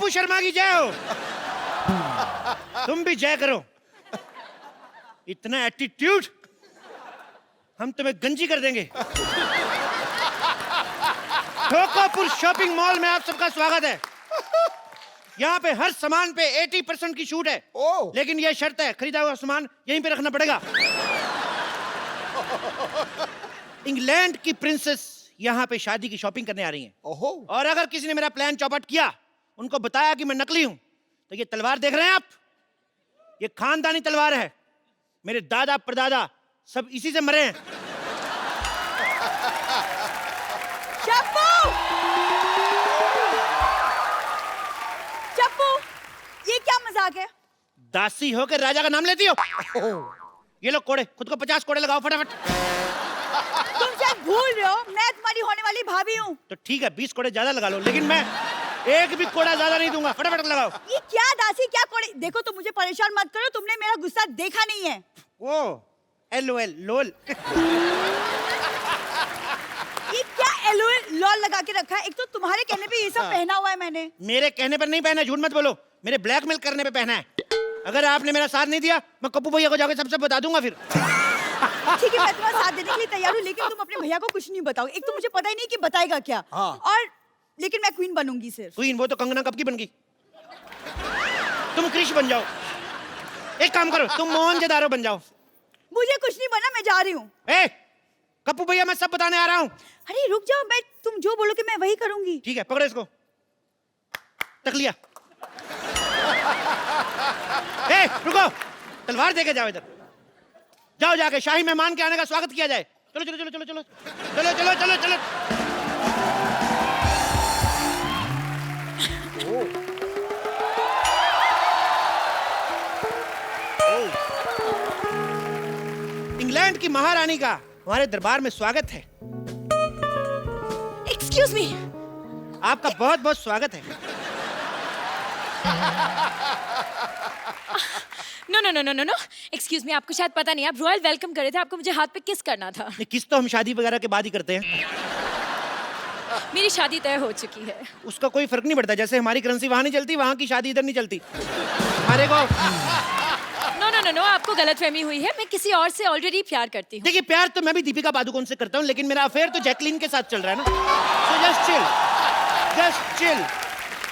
बाबू शर्मा की जय हो। तुम भी जय करो। इतना एटीट्यूड, हम तुम्हें गंजी कर देंगे। ठोकोपुर शॉपिंग मॉल में आप सबका स्वागत है। यहाँ पे हर सामान पे 80% की छूट है। लेकिन यह शर्त है, खरीदा हुआ सामान यहीं पे रखना पड़ेगा। इंग्लैंड की प्रिंसेस यहाँ पे शादी की शॉपिंग करने आ रही हैं। और अगर किसी ने मेरा प्लान चौपट किया, उनको बताया कि मैं नकली हूं, तो ये तलवार देख रहे हैं आप, ये खानदानी तलवार है। मेरे दादा परदादा सब इसी से मरे हैं। चप्पू! चप्पू, ये क्या मजाक है? दासी हो के राजा का नाम लेती हो? ये लो कोड़े, खुद को 50 कोड़े लगाओ फटाफट। तुम शायद भूल रहे हो, मैं तुम्हारी होने वाली भाभी हूँ। तो ठीक है, 20 कोड़े ज्यादा लगा लो, लेकिन मैं एक भी कोड़ा ज्यादा नहीं दूंगा। फटाफट लगाओ। ये क्या दासी, क्या कोड़े? देखो, तुम मुझे परेशान मत करो, तुमने मेरा गुस्सा देखा नहीं है। ओ LOL लोल। ये क्या LOL लॉल लगा के रखा है? एक तो तुम्हारे कहने पे ये सब पहना हुआ है मैंने। मेरे कहने पर नहीं पहना, झूठ मत बोलो। मेरे ब्लैकमेल करने पे पहना है। अगर आपने मेरा साथ नहीं दिया, मैं कप्पू भैया को जाकर सबसे बता दूंगा फिर। ठीक है, मैं तुम्हारा साथ देने के लिए तैयार हूँ, लेकिन तुम अपने भैया को कुछ नहीं बताओ। एक तो मुझे पता ही नहीं कि बताएगा क्या। और लेकिन मैं क्वीन बनूंगी सिर्फ। क्वीन? वो तो कंगना कब की बन गई। तुम क्रिश बन जाओ। एक काम करो, तुम मोहनजोदारो बन जाओ। मुझे कुछ नहीं बना, मैं जा रही हूँ। कप्पू भैया, मैं सब बताने आ रहा हूँ। अरे रुक जाओ, मैं तुम जो बोलोगे मैं वही करूंगी। ठीक है, पकड़ो इसको। तक लिया। रुको, तलवार देके जाओ इधर। जाओ, जाके शाही मेहमान के आने का स्वागत किया जाए। चलो चलो चलो चलो चलो चलो चलो चलो चलो। इंग्लैंड की महारानी का हमारे दरबार में स्वागत है। Excuse me. आपका बहुत बहुत स्वागत है। No no no no no no, excuse me, आपको शायद पता नहीं, आप रॉयल वेलकम कर रहे थे, आपको मुझे हाथ पे किस करना था। किस तो हम शादी वगैरह के बाद ही करते हैं। मेरी शादी तय हो चुकी है। उसका कोई फर्क नहीं पड़ता। जैसे हमारी करेंसी वहां नहीं चलती, वहां की शादी इधर नहीं चलती। हमारे को नो नो नो नो, आपको गलतफहमी हुई है, मैं किसी और से ऑलरेडी प्यार करती हूँ। देखिए, प्यार तो मैं भी दीपिका पादुकोण से करता हूँ, लेकिन मेरा अफेयर तो जैकलीन के साथ चल रहा है ना। So just chill, just chill।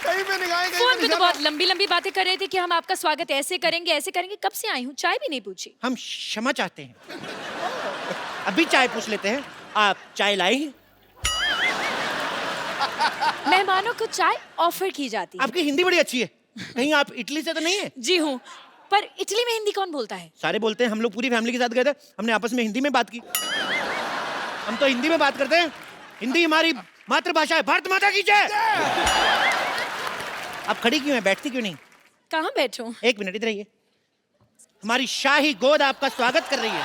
कहीं पे निगाहें, कहीं फोन पे पे तो निशाना। बहुत लंबी लंबी बातें कर रहे थे कि हम आपका स्वागत ऐसे करेंगे ऐसे करेंगे। कब से आई हूँ, चाय भी नहीं पूछी। हम क्षमा चाहते हैं। अभी चाय पूछ लेते हैं। आप चाय लाई? मेहमानों को चाय ऑफर की जाती है। आपकी हिंदी बड़ी अच्छी है। कहीं आप इटली से तो नहीं है? जी हूँ, पर इटली में हिंदी कौन बोलता है? सारे बोलते हैं। हम लोग पूरी फैमिली के साथ गए थे, हमने आपस में हिंदी में बात की। हम तो हिंदी में बात करते हैं। हिंदी हमारी मातृभाषा है। भारत माता की जय। आप खड़ी क्यों हैं, बैठती क्यों नहीं? कहाँ बैठूं? एक मिनट इधर आइए। हमारी शाही गोद आपका स्वागत कर रही है।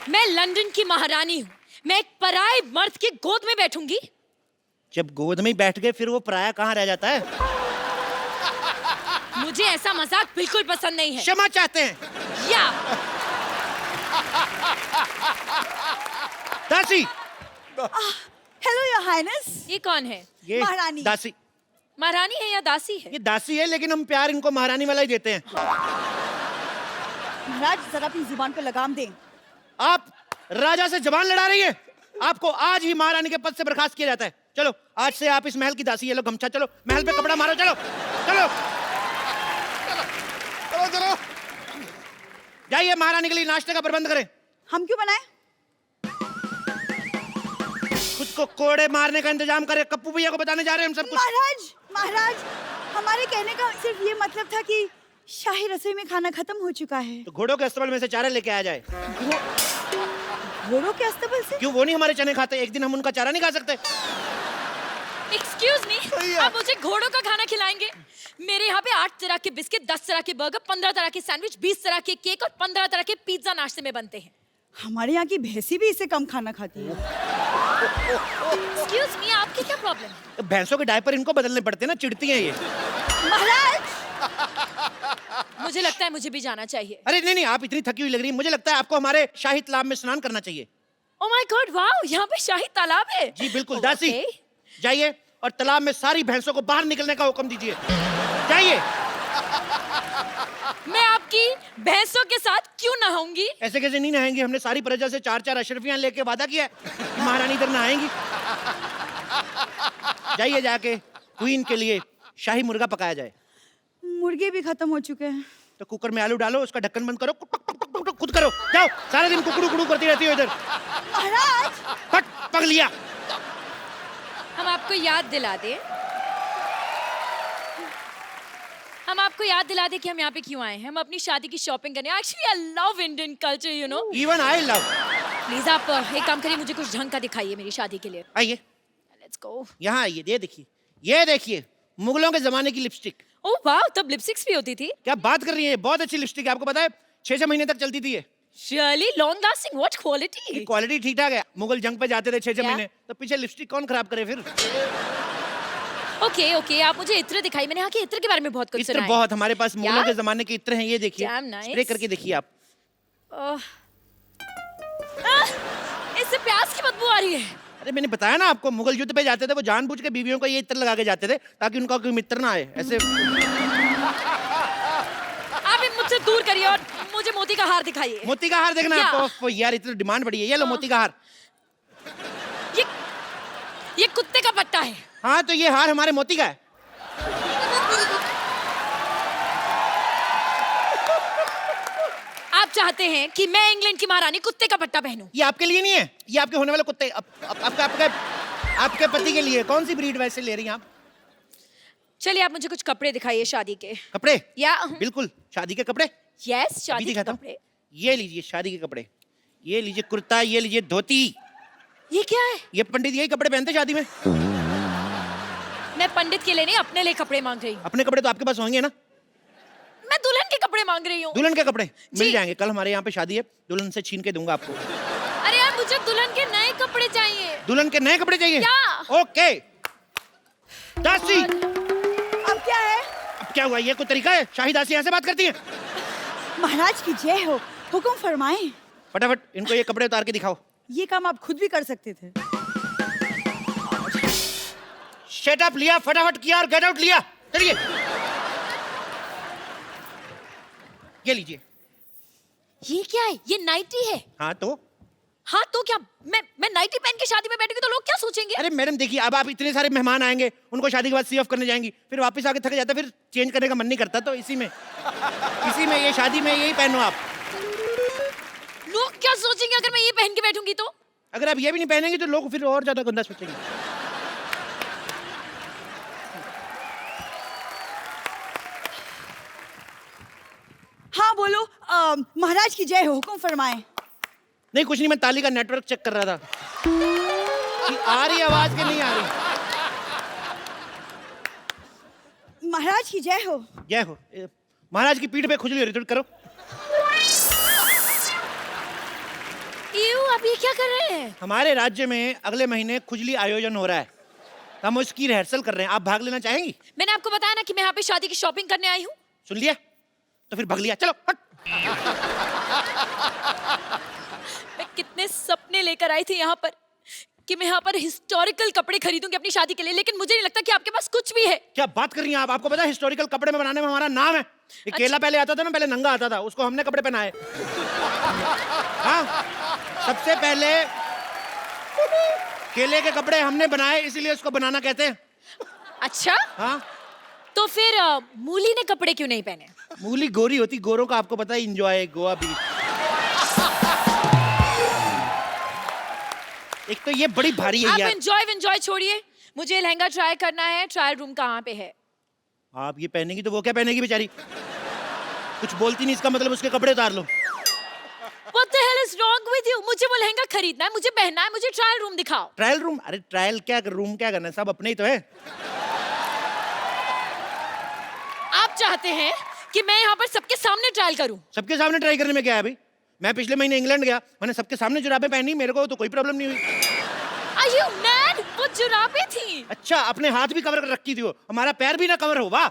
मैं लंदन की महारानी हूँ, मैं एक पराये मर्द की गोद में बैठूंगी? जब गोद में ही बैठ गए, फिर वो पराया कहाँ रह जाता है? मुझे ऐसा मजाक बिल्कुल पसंद नहीं है। क्षमा चाहते हैं। या दासी। Hello your highness. ये कौन है? ये महारानी। दासी। महारानी है या दासी है? ये दासी है, लेकिन हम प्यार इनको महारानी वाला ही देते हैं। महाराज, जरा अपनी जुबान पे लगाम दें। आप राजा से जबान लड़ा रही है। आपको आज ही महारानी के पद से बर्खास्त किया जाता है। चलो, आज से आप इस महल की दासी है। लो गमछा, चलो महल पे कपड़ा मारो। चलो चलो चलो चलो। जाइए, महारानी के लिए नाश्ते का प्रबंध करें। हम क्यों बनाए? खुद को कोड़े मारने का इंतजाम करें। कप्पू भैया को बताने जा रहे हैं हम सब कुछ। महाराज, महाराज, हमारे कहने का सिर्फ ये मतलब था कि शाही रसोई में खाना खत्म हो चुका है। तो घोड़ों के अस्तबल में से चारा लेके आ जाए। घोड़ों के अस्तबल से? क्यों, वो नहीं हमारे चने खाते? एक दिन हम उनका चारा नहीं खा सकते? एक्सक्यूज मी, भैया। आप मुझे घोड़ों का खाना खिलाएंगे? मेरे यहाँ पे 8 तरह के बिस्किट, 10 तरह के बर्गर, 15 तरह के सैंडविच, 20 तरह के केक और 15 तरह के पिज्जा नाश्ते में बनते हैं। हमारे यहाँ की भैंसी भी इससे कम खाना खाती है। एक्सक्यूज मी, आपकी क्या प्रॉब्लम है? तो भैंसों के डायपर इनको बदलने पड़ते हैं ना, चिढ़ती हैं ये। महाराज, मुझे लगता है मुझे भी जाना चाहिए। अरे नहीं नहीं, आप इतनी थकी हुई लग रही है। मुझे लगता है आपको हमारे शाही तालाब में स्नान करना चाहिए। ओह माय गॉड, वाओ, यहाँ पे शाही तालाब है। जी बिल्कुल। दासी, जाइए और तालाब में सारी भैंसों को बाहर निकलने का हुक्म दीजिए। जाइए। मैं आपकी भैंसों के साथ क्यों नहाऊंगी? ऐसे कैसे नहीं नहाएंगी? हमने सारी प्रजा से 4-4 अशरफियां लेके वादा किया है महारानी इधर नहाएंगी। जाइए, जाके क्वीन के लिए शाही मुर्गा पकाया जाए। मुर्गे भी खत्म हो चुके हैं। तो कुकर में आलू डालो, उसका ढक्कन बंद करो, टुक टुक टुक टुक टुक खुद करो। जाओ, सारा दिन कुकड़ू कुकड़ू करती रहती हो इधर। महाराज फट पक लिया। हम आपको याद दिला दें, हम आपको याद दिला दें कि हम यहाँ पे क्यों आए हैं। हम अपनी शादी की शॉपिंग करने। Actually I love Indian culture, you know. Even I love. Please आप एक काम करिए, मुझे कुछ ढंग का दिखाइए मेरी शादी के लिए। आइए, लेट्स गो। यहाँ आइए, ये देखिए मुगलों के जमाने की लिपस्टिक। ओह वाह, तब लिपस्टिक्स भी होती थी? क्या बात कर रही है? बहुत अच्छी लिपस्टिक है, आपको पता है 6-6 महीने तक चलती थी ये। Surely long lasting, what quality? Quality ठीक ठाक है। मुगल जंग पे जाते थे 6-6 क्या? महीने, तो पीछे लिपस्टिक कौन खराब करे फिर? ओके ओके, आप मुझे इत्र दिखाइए। मैंने यहाँ के इत्र के बारे में बहुत कुछ इत्र सुना है। बहुत, हमारे पास मुगलों क्या? के जमाने के इत्र हैं, ये देखिए। Damn nice. स्प्रे करके देखिए आप। इससे प्याज की बदबू आ रही है। अरे मैंने बताया ना आपको, मुगल युद्ध पे जाते थे वो जानबूझ के बीवियों को ये इत्र लगा के जाते थे ताकि उनका कोई मित्र ना आए। ऐसे आप इन मुझसे दूर करिए और मुझे मोती का हार दिखाइए। मोती का हार देखना है क्या? आपको? यार इतनी डिमांड बढ़ी है, ये लो मोती का हार। ये कुत्ते का पट्टा है। हाँ, तो ये हार हमारे मोती का है। आप चाहते हैं कि मैं इंग्लैंड की महारानी कुत्ते का पट्टा पहनूं? ये आपके लिए नहीं है, ये आपके होने वाले कुत्ते आपके पति के लिए। कौन सी ब्रीड वैसे ले रही हैं आप? चलिए आप मुझे कुछ कपड़े दिखाइए शादी के। कपड़े? या बिल्कुल, शादी के कपड़े। यस, अभी शादी के दिखाता हूँ। कपड़े। ये लीजिए शादी के कपड़े, ये लीजिए कुर्ता, ये लीजिए धोती। ये क्या है? ये पंडित यही कपड़े पहनते शादी में। मैं पंडित के लिए नहीं, अपने लिए कपड़े मांग रही हूँ। अपने कपड़े तो आपके पास होंगे ना? मैं दुल्हन के कपड़े मांग रही हूँ। दुल्हन के कपड़े मिल जी। जाएंगे, कल हमारे यहाँ पे शादी है, दुल्हन से छीन के दूंगा आपको। अरे यार, मुझे दुल्हन के नए कपड़े चाहिए। दुल्हन के नए कपड़े चाहिए? क्या? ओके। दासी, अब क्या है? अब क्या हुआ? ये कोई तरीका है? शाही दासी यहाँ से बात करती है? महाराज की जय हो, हुक्म फरमाएं। फटाफट इनको ये कपड़े उतार के दिखाओ। ये काम आप खुद भी कर सकते थे। शट अप लिया, फटाफट किया और गेट आउट लिया। चलिए, ये लीजिए। ये क्या है? ये नाइटी है। हाँ तो? हाँ तो क्या? मैं नाइटी पहन के शादी में बैठूंगी तो लोग क्या सोचेंगे? अरे मैडम देखिए, अब आप इतने सारे मेहमान आएंगे, उनको शादी के बाद सी ऑफ करने जाएंगी, फिर वापस आके थक जाता, फिर चेंज करने का मन नहीं करता, तो इसी में ये शादी में यही पहनो आप। लोग क्या सोचेंगे अगर मैं ये पहन के बैठूंगी तो? अगर आप ये भी नहीं पहनेंगे तो लोग फिर और ज्यादा गंदा सोचेंगे। हाँ बोलो, महाराज की जय हो, हुक्म फरमाएं। नहीं कुछ नहीं, मैं ताली का नेटवर्क चेक कर रहा था कि आ रही आवाज कि नहीं आ रही। महाराज की जय हो। जय हो। महाराज की पीठ पे खुजली हो रही, थोड़ी करो। आप ये क्या कर रहे हैं? हमारे राज्य में अगले महीने खुजली आयोजन हो रहा है, हम उसकी रिहर्सल कर रहे हैं। आप भाग लेना चाहेंगी? मैंने आपको बताया ना कि मैं यहाँ पे शादी की शॉपिंग करने आई हूँ। सुन लिया? तो फिर भाग लिया, चलो हट। मैं कितने सपने लेकर आई थी यहाँ पर कि मैं यहाँ पर हिस्टोरिकल कपड़े खरीदूंगी अपनी शादी के लिए, लेकिन मुझे नहीं लगता कि आपके पास कुछ भी है। क्या बात कर रही हैं आप? आपको पता है हिस्टोरिकल कपड़े में बनाने में हमारा नाम है। ये केला पहले आता था ना, पहले नंगा आता था, उसको हमने कपड़े पहनाए। हाँ, सबसे पहले केले के कपड़े हमने बनाए, इसीलिए उसको बनाना कहते हैं। अच्छा, हाँ, तो फिर मूली ने कपड़े क्यों नहीं पहने? मूली गोरी होती, गोरों का आपको पता है एंजॉय गोवा बीच। एक तो ये बड़ी भारी है आप यार। एंजॉय छोड़िए, मुझे लहंगा ट्राई करना है। ट्रायल रूम कहाँ पे है? आप ये पहनेगी तो वो क्या पहनेगी बेचारी? कुछ बोलती नहीं, इसका मतलब उसके कपड़े उतार लो। What the hell is wrong with you? मुझे वो लहंगा खरीदना है, मुझे पहनना है, मुझे ट्रायल रूम दिखाओ। Trial room? अरे ट्रायल क्या, रूम क्या करना है, सब अपने ही तो है। आप चाहते हैं कि मैं यहाँ पर सबके सामने ट्रायल करूं? सबके सामने ट्राई करने में क्या है अभी? मैं पिछले महीने इंग्लैंड गया, मैंने सबके सामने जुराबें पहनी, मेरे को तो कोई प्रॉब्लम नहीं हुई। Are you mad? वो जुराबें थी। अच्छा, अपने हाथ भी कवर कर रखी थी वो, हमारा पैर भी ना कवर हो। वाह,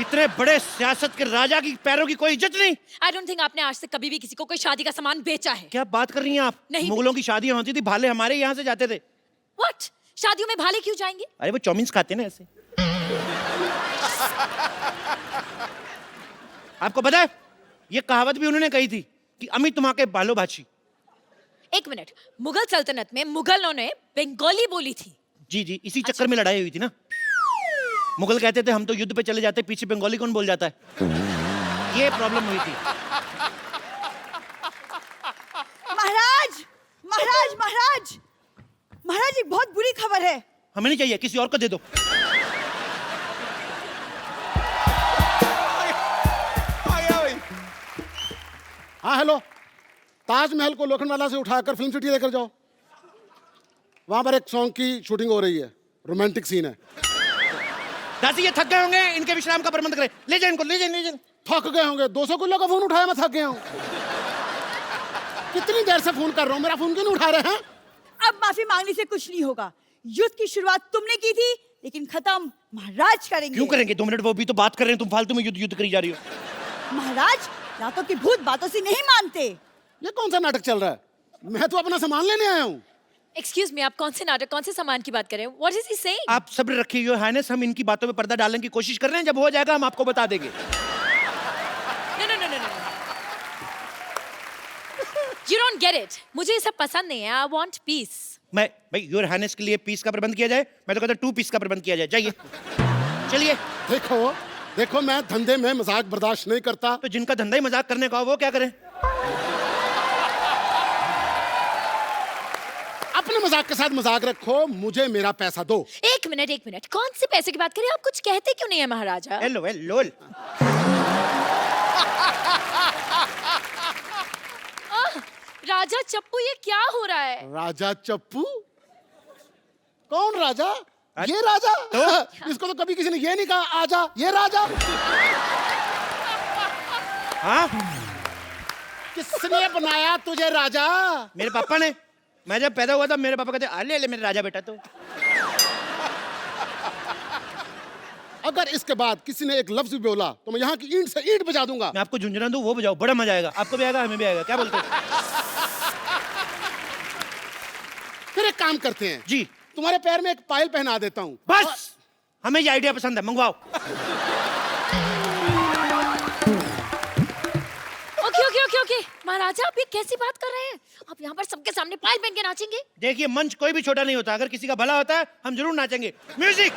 इतने बड़े सियासत के राजा की पैरों की कोई इज्जत नहीं। I don't think आपने आज तक कभी भी किसी को कोई शादी का सामान बेचा है। क्या बात कर रही हैं आप? नहीं। मुगलों की शादियां होती थी, भाले हमारे यहाँ से जाते थे। What? शादियों में भाले क्यों जाएंगे? अरे वो चाउमीन खाते ना ऐसे। आपको पता है ये कहावत भी उन्होंने कही थी कि अमी तुम्हारे बालो भाची। एक मिनट, मुगल सल्तनत में मुगलों ने बंगाली बोली थी। जी जी, इसी चक्कर में लड़ाई हुई थी ना। मुगल कहते थे हम तो युद्ध पे चले जाते, पीछे बंगाली कौन बोल जाता है, ये प्रॉब्लम हुई थी। महाराज महाराज महाराज महाराज, एक बहुत बुरी खबर है। हमें नहीं चाहिए, किसी और को दे दो। आ गया भाई। हाँ हेलो, ताजमहल को लोखंडवाला से उठाकर फिल्म सिटी लेकर जाओ। वहां पर एक सॉन्ग की शूटिंग हो रही है, रोमांटिक सीन है। दासी ये थक गए होंगे, इनके विश्राम का प्रबंध करें। ले जाए इनको, ले जाए, ले जाए। थक गए होंगे, 200 किलो का फोन उठाया, मैं थक गया हूँ। कितनी देर से फोन कर रहा हूँ, मेरा फोन क्यों नहीं उठा रहे हैं? अब माफी मांगने से कुछ नहीं होगा। युद्ध की शुरुआत तुमने की थी, लेकिन खत्म महाराज करेंगे। क्यों करेंगे? 2 मिनट, वो भी तो बात कर रहे हैं, तुम फालतू में युद्ध युद्ध करी जा रही हो। महाराज रातों की भूत बातों से नहीं मानते। ये कौन सा नाटक चल रहा है? मैं तो अपना सामान लेने आया हूँ। एक्सक्यूज मी, आप कौन से नाटक, कौन से सामान की बात कर रहे हैं? What is he saying? आप सब्र रखिए योर हाइनेस, हम इनकी बातों में पर्दा डालने की कोशिश कर रहे हैं, जब हो जाएगा हम आपको बता देंगे। No no no no no, you don't get it. मुझे ये सब पसंद नहीं है। I want peace. मैं भाई योर हाइनेस के लिए पीस का प्रबंध किया जाए, मैं तो कहता 2 पीस का प्रबंध किया जाए। जाइए, चलिए। देखो देखो, मैं धंधे में मजाक बर्दाश्त नहीं करता। तो जिनका धंधा ही मजाक करने का हो वो क्या करें? अपने मजाक के साथ मजाक रखो, मुझे मेरा पैसा दो। एक मिनट, कौन से पैसे की बात कर रहे हैं आप? कुछ कहते क्यों नहीं है महाराजा? Hello hello. राजा चप्पू, ये क्या हो रहा है? राजा चप्पू? कौन राजा? ये राजा? इसको तो कभी किसी ने ये नहीं कहा आजा, ये राजा। हाँ, किसने बनाया तुझे राजा? मेरे पापा ने। मैं जब पैदा हुआ था मेरे पापा कहते ले ले मेरे राजा बेटा। तो अगर इसके बाद किसी ने एक लफ्ज भी बोला तो मैं यहाँ की ईंट से ईंट बजा दूंगा। मैं आपको झुंझुना दूं, वो बजाओ, बड़ा मजा आएगा। आपको भी आएगा, हमें भी आएगा। क्या बोलते हो? फिर एक काम करते हैं जी, तुम्हारे पैर में एक पायल पहना देता हूँ। बस हमें ये आइडिया पसंद है, मंगवाओ। ओके महाराजा, आप ये कैसी बात कर रहे हैं? आप यहाँ पर सबके सामने पायल पहन के नाचेंगे? देखिए, मंच कोई भी छोटा नहीं होता, अगर किसी का भला होता है हम जरूर नाचेंगे। म्यूजिक।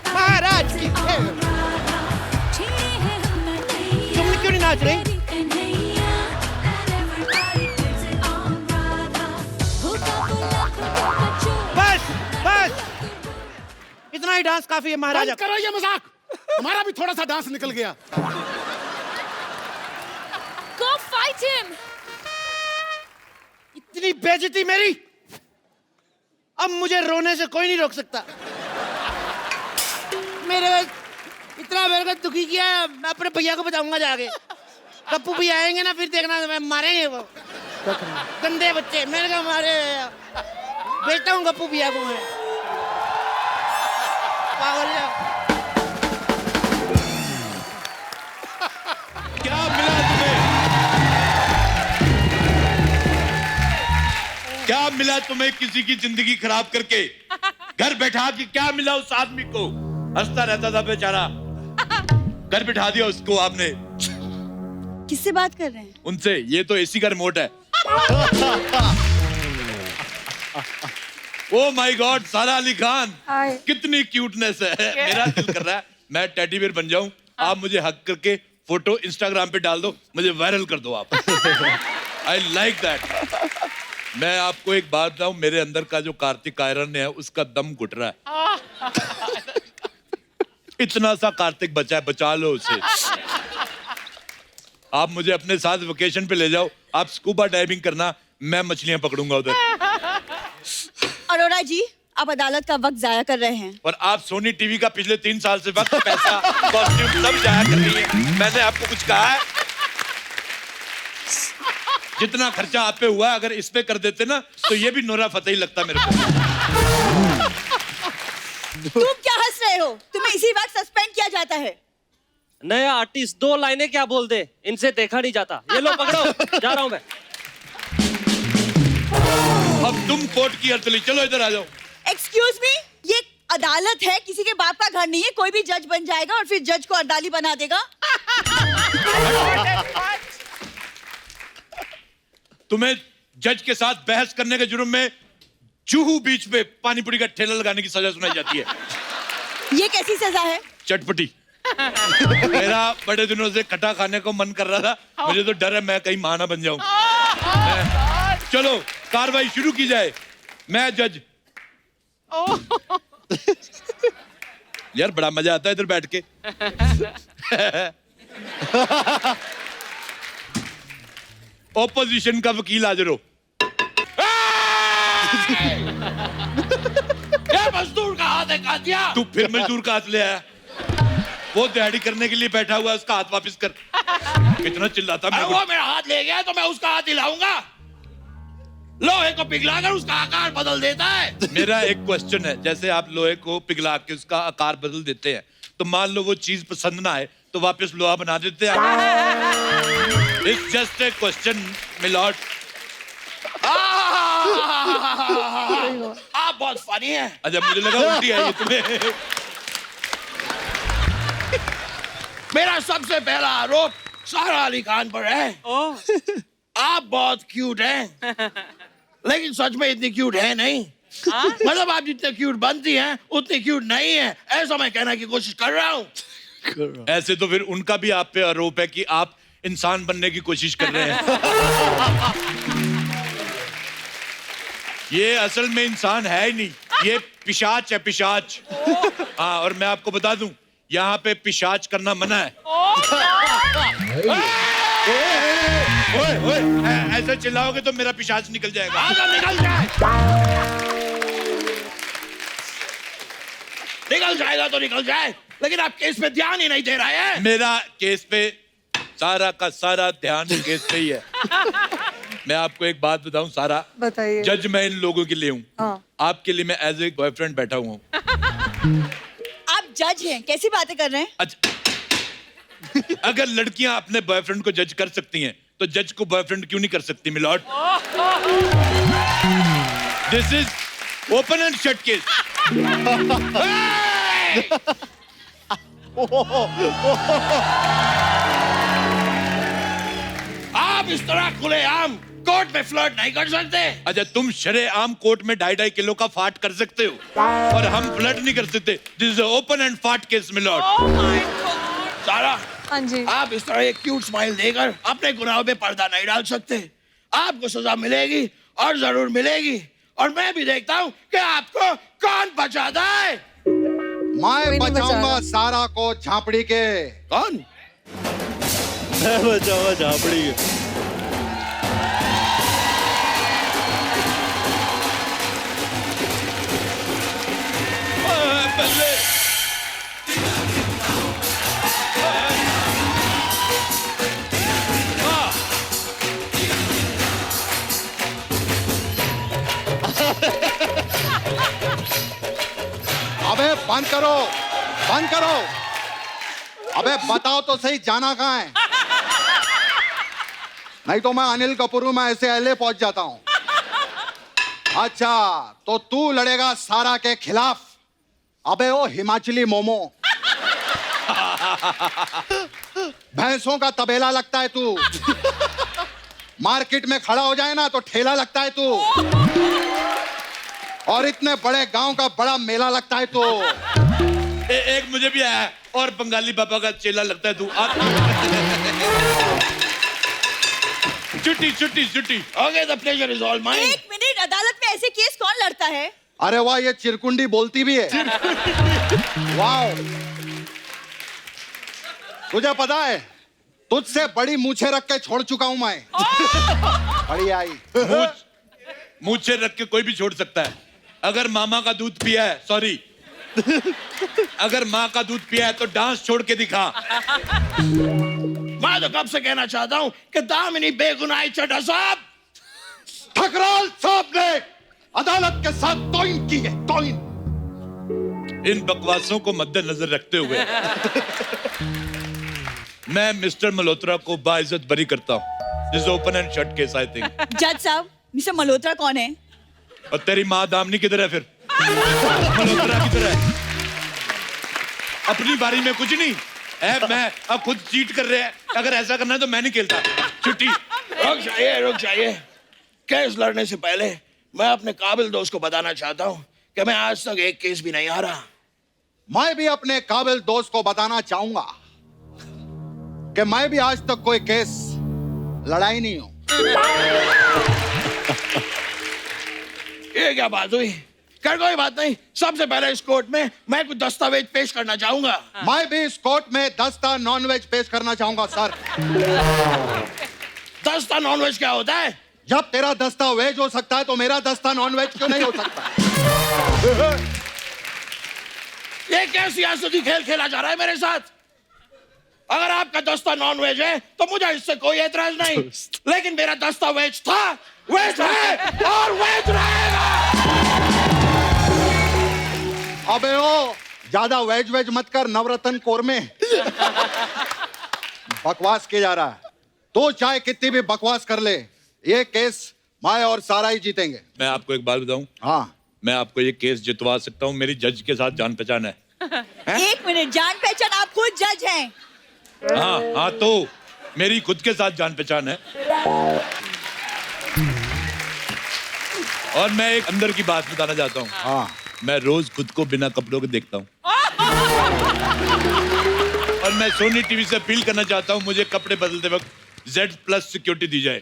महाराज की तुम क्यों नहीं नाच रही? बस बस, इतना ही डांस काफी है महाराजा। बंद करो ये मजाक, हमारा भी थोड़ा सा डांस निकल गया। Go fight him! इतनी बेइज्जती मेरी, अब मुझे रोने से कोई नहीं रोक सकता। मेरे को दुखी किया, मैं अपने भैया को बताऊंगा जाके। गप्पू भी आएंगे ना, फिर देखना मैं मारेंगे वो गंदे बच्चे। मेरे को मारे, बेचता हूँ गप्पू भैया को मैं। पागल है। क्या मिला तुम्हें? क्या मिला तुम्हें किसी की जिंदगी खराब करके? घर बैठा के क्या मिला उस आदमी को? हंसता रहता था बेचारा, घर बिठा दिया उसको आपने। किससे बात कर रहे हैं? उनसे। ये तो एसी का रिमोट है। ओ माय गॉड, सारा अली खान, कितनी क्यूटनेस है। मेरा दिल कर रहा है मैं टेडी बियर बन जाऊं, आप मुझे हक करके फोटो इंस्टाग्राम पे डाल दो, मुझे वायरल कर दो आप। I like that. मैं आपको एक बात बताऊं, मेरे अंदर का जो कार्तिक आयरन है उसका दम घुट रहा है। इतना सा कार्तिक बचा है, बचा लो उसे। आप मुझे अपने साथ वेकेशन पे ले जाओ, आप स्कूबा डाइविंग करना, मैं मछलियां पकड़ूंगा उधर। अरोड़ा जी, आप अदालत का वक्त जाया कर रहे हैं। और आप सोनी टीवी का पिछले 3 साल से वक्त, पैसा, कॉस्ट्यूम सब जाया कर रही है। मैंने आपको कुछ कहा है? जितना खर्चा आप पे हुआ, अगर इस पे कर देते ना तो ये भी नोरा फतेही लगता मेरे को। तुम क्या हंस रहे हो? तुम्हें इसी वक्त सस्पेंड किया जाता है। नया आर्टिस्ट 2 लाइनें क्या बोल दे, इनसे देखा नहीं जाता। ये लो पकड़ो, जा रहा हूं मैं। अब तुम कोर्ट की हरतली, चलो इधर आ जाओ। एक्सक्यूज मी, ये अदालत है, किसी के बाप का घर नहीं है। कोई भी जज बन जाएगा और फिर जज को अदाली बना देगा। तुम्हें जज के साथ बहस करने के जुर्म में जुहू बीच पे पानी पूरी का ठेला लगाने की सजा सुनाई जाती है। ये कैसी सजा है? चटपटी। मेरा बड़े दिनों से खटा खाने को मन कर रहा था, मुझे तो डर है मैं कहीं मां ना बन जाऊं। चलो कार्रवाई शुरू की जाए। मैं जज। यार बड़ा मजा आता है इधर बैठ के। ओपोजिशन का वकील हाजिर हो। मजदूर का हाथ है कातिया। तू फिर मजदूर का हाथ ले आया। वो दिहाड़ी करने के लिए बैठा हुआ है, उसका हाथ वापस कर। कितना चिल्लाता मैं। वो मेरा हाथ ले गया तो मैं उसका हाथ हिलाऊंगा। लोहे को पिघलाकर उसका आकार बदल देता है। मेरा एक क्वेश्चन है, जैसे आप लोहे को पिघला के उसका आकार बदल देते हैं, तो मान लो वो चीज पसंद ना आए तो वापस लोहा बना देते हैं। It's just a question milord. आप बहुत फनी हैं। अच्छा मुझे लगा उल्टी आई है तुम्हें। मेरा सबसे पहला आरोप सारा अली खान पर है। आप बहुत क्यूट हैं, लेकिन सच में इतनी क्यूट है नहीं। मतलब आप जितने क्यूट बनती हैं उतनी क्यूट नहीं है, ऐसा मैं कहने की कोशिश कर रहा हूँ। ऐसे तो फिर उनका भी आप पे आरोप है कि आप इंसान बनने की कोशिश कर रहे हैं। ये असल में इंसान है ही नहीं, ये पिशाच है, पिशाच। हाँ, और मैं आपको बता दूं, यहाँ पे पिशाच करना मना है। ओए, ऐसे चिल्लाओगे तो मेरा पिशाच निकल जाएगा। निकल जाए। निकल जाएगा तो निकल जाए, लेकिन आप केस पे ध्यान ही नहीं दे रहे हैं। मेरा केस पे सारा का सारा ध्यान केस पे ही है। मैं आपको एक बात बताऊं सारा, बताइए। जज मैं इन लोगों के लिए हूँ। हाँ। आपके लिए मैं एज ए बॉयफ्रेंड बैठा हुआ हूँ। आप जज हैं, कैसी बातें कर रहे हैं? अच्छा, अगर लड़कियां अपने बॉयफ्रेंड को जज कर सकती हैं तो जज को बॉयफ्रेंड क्यों नहीं कर सकती milord? This is open and shut case. आप इस तरह खुलेआम कोर्ट में फ्लर्ट नहीं कर सकते। अच्छा, तुम शरेआम कोर्ट में 2.5 किलो का फाट कर सकते हो और हम फ्लर्ट नहीं कर सकते। दिस इज ओपन एंड फाट केस मिलॉर्ड। सारा, हाँ जी। आप इस तरह एक क्यूट स्माइल देकर अपने गुनाहों पे पर्दा नहीं डाल सकते। आपको सजा मिलेगी और जरूर मिलेगी, और मैं भी देखता हूँ कि आपको कौन बचाता है। मैं बचाऊंगा सारा को झांपड़ी के। कौन? मैं बचाऊंगा झापड़ी के। अबे बंद करो, बंद करो। अबे बताओ तो सही, जाना कहाँ है? नहीं तो मैं अनिल कपूर हूं, मैं ऐसे एलए पहुंच जाता हूं। अच्छा, तो तू लड़ेगा सारा के खिलाफ। अबे ओ हिमाचली मोमो, भैंसों का तबेला लगता है तू। मार्केट में खड़ा हो जाए ना तो ठेला लगता है तू, और इतने बड़े गांव का बड़ा मेला लगता है तू। एक मुझे भी आया, और बंगाली बाबा का चेला लगता है तू। छुट्टी छुट्टी छुट्टी। Okay, the pleasure is all mine. एक मिनट, अदालत में ऐसे केस कौन लड़ता है? अरे वाह, ये चिरकुंडी बोलती भी है। वाह, तुझे पता है तुझसे बड़ी मूछें रख के छोड़ चुका हूं मैं। बड़ी आई। मूछे रख के कोई भी छोड़ सकता है। अगर मामा का दूध पिया है, सॉरी, अगर माँ का दूध पिया है तो डांस छोड़ के दिखा। मैं तो कब से कहना चाहता हूँ कि दामिनी बेगुनाही चड्ढा साहब। ठकराल साहब ने अदालत के साथ तौहीन की है, तौहीन। इन बकवासों को मद्देनजर रखते हुए मैं मिस्टर मल्होत्रा को बाइज्जत बरी करता हूँ। This open and shut case, I think. जज साहब, मिस्टर मल्होत्रा कौन है? और तेरी माँ दामनी किधर है फिर? मल्होत्रा किधर है? अपनी बारी में कुछ नहीं है, मैं अब खुद चीट कर रहे हैं। अगर ऐसा करना है तो मैं नहीं खेलता, छुट्टी। रुक जाइए। केस लड़ने से पहले मैं अपने काबिल दोस्त को बताना चाहता हूँ कि मैं आज तक एक केस भी नहीं हारा। मैं भी अपने काबिल दोस्त को बताना चाहूंगा कि मैं भी आज तक कोई केस लड़ाई नहीं हूं। ये क्या बात हुई? कर कोई बात नहीं, सबसे पहले इस कोर्ट में मैं कुछ दस्तावेज पेश करना चाहूंगा। मैं भी इस कोर्ट में दस्ता नॉनवेज पेश करना चाहूंगा सर। दस्ता नॉनवेज क्या होता है? जब तेरा दस्ता वेज हो सकता है तो मेरा दस्ता नॉनवेज क्यों नहीं हो सकता? ये क्या सियासती खेल खेला जा रहा है मेरे साथ? अगर आपका दस्ता नॉन वेज है तो मुझे इससे कोई एतराज नहीं, लेकिन मेरा दस्ता वेज था, वेज है और वेज रहेगा। अबे ओ, ज्यादा वेज वेज मत कर, नवरत्न कोरमे। बकवास किया जा रहा है। तो चाहे कितनी भी बकवास कर ले, ये केस मैं और सारा ही जीतेंगे। मैं आपको एक बात बताऊं, हाँ, मैं आपको ये केस जितवा सकता हूँ। मेरी जज के साथ जान पहचान है। एक मिनट, जान पहचान? आप खुद जज हैं? हाँ, तो मेरी खुद के साथ जान पहचान है। और मैं एक अंदर की बात बताना चाहता हूँ। हाँ, मैं रोज खुद को बिना कपड़ों के देखता हूँ। और मैं सोनी टीवी से अपील करना चाहता हूँ, मुझे कपड़े बदलते वक्त Z+ सिक्योरिटी दी जाए।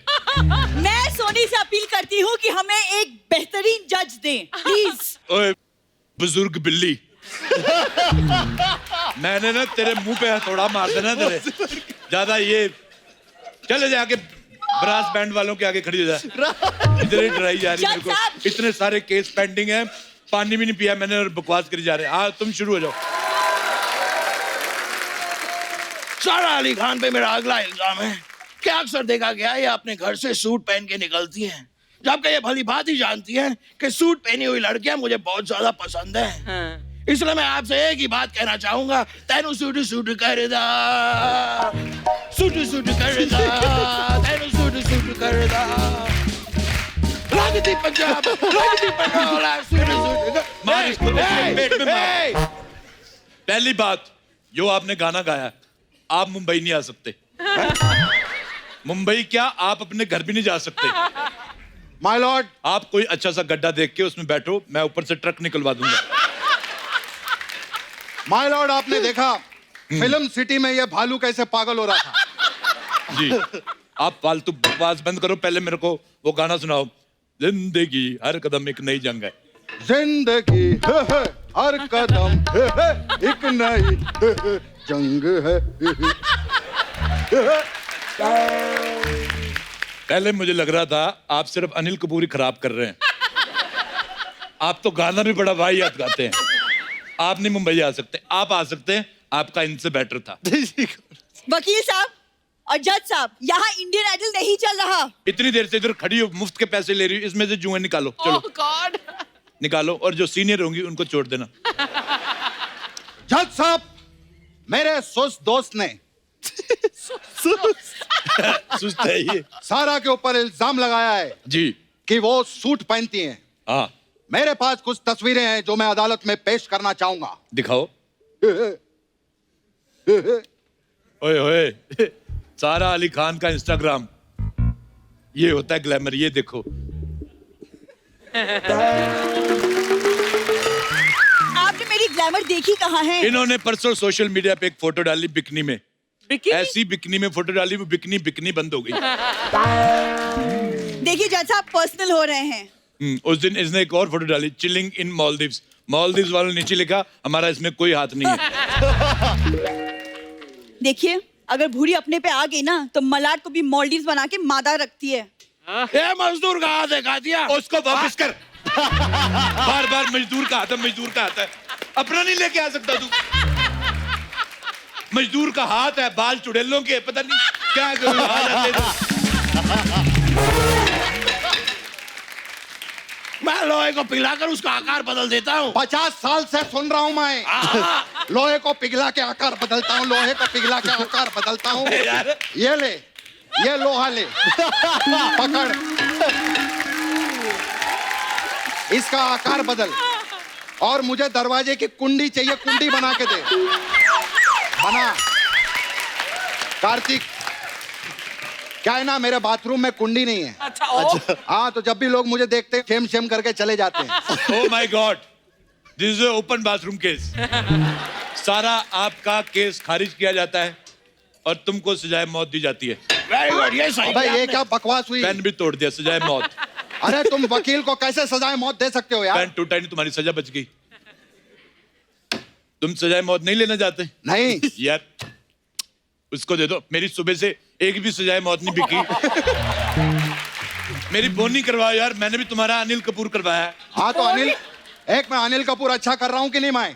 मैं सोनी से अपील करती हूँ कि हमें एक बेहतरीन जज दें, प्लीज। ओए बुजुर्ग बिल्ली, मैंने ना तेरे मुंह पे हथौड़ा मार देना तेरे। ज्यादा ये चले जाके ब्रास बैंड वालों के आगे खड़ी हो जा। इधर ही डराई जा रही है मेरे को। इतने सारे केस पेंडिंग हैं, पानी भी नहीं पिया मैंने और बकवास करी जा रहे हैं। हाँ, तुम शुरू हो जाओ। सारा अली खान पे मेरा अगला इल्जाम है कि अक्सर देखा गया है ये अपने घर से सूट पहन के निकलती हैं, जबकि ये भली बात ही जानती है कि सूट पहनी हुई लड़कियां मुझे बहुत ज्यादा पसंद है। इसलिए मैं आपसे एक ही बात कहना चाहूंगा, तेनू सूट सूट करदा, सूट सूट करदा, तेनू सूट सूट करदा, लगती पंजाब, लगती पंडोला, सूट सूट मार इसको, पेट में मार। पहली बात, जो आपने गाना गाया, आप मुंबई नहीं आ सकते। मुंबई क्या, आप अपने घर भी नहीं जा सकते। माय लॉर्ड, आप कोई अच्छा सा गड्ढा देख के उसमें बैठो, मैं ऊपर से ट्रक निकलवा दूंगा। माय लॉर्ड, आपने देखा फिल्म सिटी में ये भालू कैसे पागल हो रहा था। जी, आप फालतू बकवास बंद करो, पहले मेरे को वो गाना सुनाओ। जिंदगी हर कदम एक नई जंग है। जिंदगी हर कदम एक नई जंग है। पहले मुझे लग रहा था आप सिर्फ अनिल कपूर ही खराब कर रहे हैं। आप तो गाना भी बड़ा वाहियात गाते हैं। आप नहीं मुंबई आ सकते, आप आ सकते हैं, आपका इनसे बेटर था। वकील साहब और जज साहब, यहाँ इंडियन आइडल नहीं चल रहा। इतनी देर से इधर खड़ी हो, मुफ्त के पैसे ले रही हो, इसमें से जुएं निकालो। चलो गॉड, निकालो, और जो सीनियर होंगी उनको छोड़ देना। जज साहब, मेरे सुस्त दोस्त ने सुस्त है ये। सारा के ऊपर इल्जाम लगाया है जी, कि वो सूट पहनती हैं। हाँ, मेरे पास कुछ तस्वीरें हैं जो मैं अदालत में पेश करना चाहूंगा। दिखाओ। ओए ओए, सारा अली खान का इंस्टाग्राम ये होता है ग्लैमर। ये देखो, आपने मेरी ग्लैमर देखी कहाँ है? इन्होंने परसों सोशल मीडिया पे एक फोटो डाली बिकनी में। ऐसी बिकनी में फोटो डाली, वो बिकनी बिकनी बंद हो गई। देखिए जज साहब, पर्सनल हो रहे हैं। उस दिन इसने एक और फोटो डाली, चिलिंग इन मालदीव्स। मालदीव्स वालों ने नीचे लिखा, हमारा इसमें कोई हाथ नहीं है। देखिए, अगर भूरी अपने पे आ गई ना तो मलाड को भी मालदीव्स बना के मादा रखती है। ये मजदूर का हाथ दिखा दिया। उसको वापस कर। बार बार मजदूर का हाथ है, मजदूर का हाथ है। अपना नहीं लेके आ सकता तू। मजदूर का हाथ है, बाल चुड़ैलों के, पता नहीं क्या हाथ है। मैं लोहे को पिघलाकर उसका आकार बदल देता हूँ। 50 साल से सुन रहा हूं मैं। लोहे को पिघला के आकार बदलता हूँ, लोहे को पिघला के आकार बदलता हूँ। ये ले, ये लोहा ले, पकड़। इसका आकार बदल और मुझे दरवाजे की कुंडी चाहिए, कुंडी बना के दे। बना। कार्तिक, क्या है ना, मेरे बाथरूम में कुंडी नहीं है। अच्छा। हाँ, तो जब भी लोग मुझे देखते हैं शेम शेम करके चले जाते हैं। Oh my God, this is an open bathroom case. सारा आपका केस खारिज किया जाता है और तुमको सजाए मौत दी जाती है। वेरी गुड, ये सही अबे किया ये आपने। क्या बकवास हुई? पेन भी तोड़ दिया, सजाए मौत। अरे तुम वकील को कैसे सजाए मौत दे सकते हो यार? पेन टूटा नहीं, तुम्हारी सजा बच गई। तुम सजाए मौत नहीं लेना चाहते? नहीं यार उसको दे दो, मेरी सुबह से एक भी सजाए मौत नहीं बिकी। मेरी बोनी करवाओ यार, मैंने भी तुम्हारा अनिल कपूर करवाया है। हाँ तो अनिल, एक मैं अनिल कपूर अच्छा कर रहा हूँ कि नहीं मैं?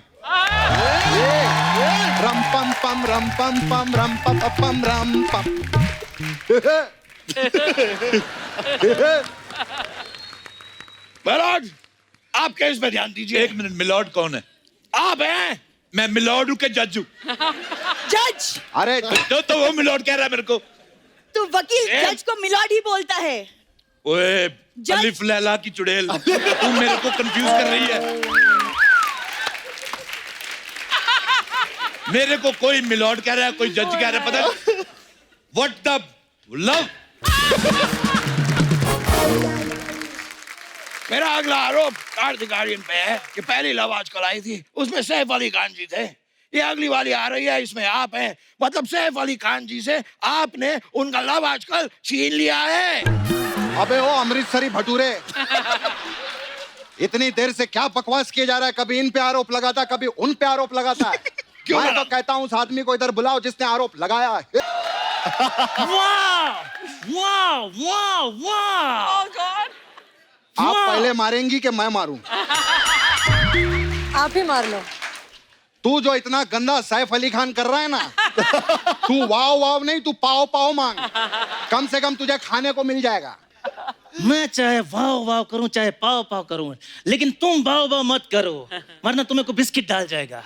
रम पम पम रम पम पम रम पम पम रम पम। मिलॉर्ड, आप केस पे ध्यान दीजिए। एक मिनट, मिलॉर्ड कौन है? आप हैं। मैं मिलॉर्ड हूँ के जज हूँ? जज, अरे तो वो मिलॉर्ड कह रहा है मेरे को। तू वकील जज को मिलॉर्ड ही बोलता है। ओए जज- अलिफ लैला की चुड़ैल, तू मेरे को कंफ्यूज कर रही है। मेरे को कोई मिलॉर्ड कह रहा है, कोई जज कह रहा है, पता है? What the love. मेरा अगला आरोप कार्तिक आर्यन पे है कि पहली लव आजकल आई थी, उसमें सैफ अली खान जी थे। ये अगली वाली आ रही है, इसमें आप हैं। मतलब सैफ अली खान जी से आपने उनका लव आजकल छीन लिया है। अबे ओ अमृतसरी भटूरे, इतनी देर से क्या बकवास किए जा रहा है? कभी इन पे आरोप लगाता, कभी उन पे आरोप लगाता है। क्यों मैं लगा? तो कहता हूँ उस आदमी को इधर बुलाओ जिसने आरोप लगाया है। आप पहले मारेंगी कि मैं मारूं? आप ही मार लो। तू जो इतना गंदा सैफ अली खान कर रहा है ना, तू वाव वाव नहीं, तू पाव पाव मांग। कम से कम तुझे खाने को मिल जाएगा। मैं चाहे वाव वाव करूं चाहे पाव पाव करूं, लेकिन तुम वाव वाव मत करो, वरना तुम्हें को बिस्किट डाल जाएगा।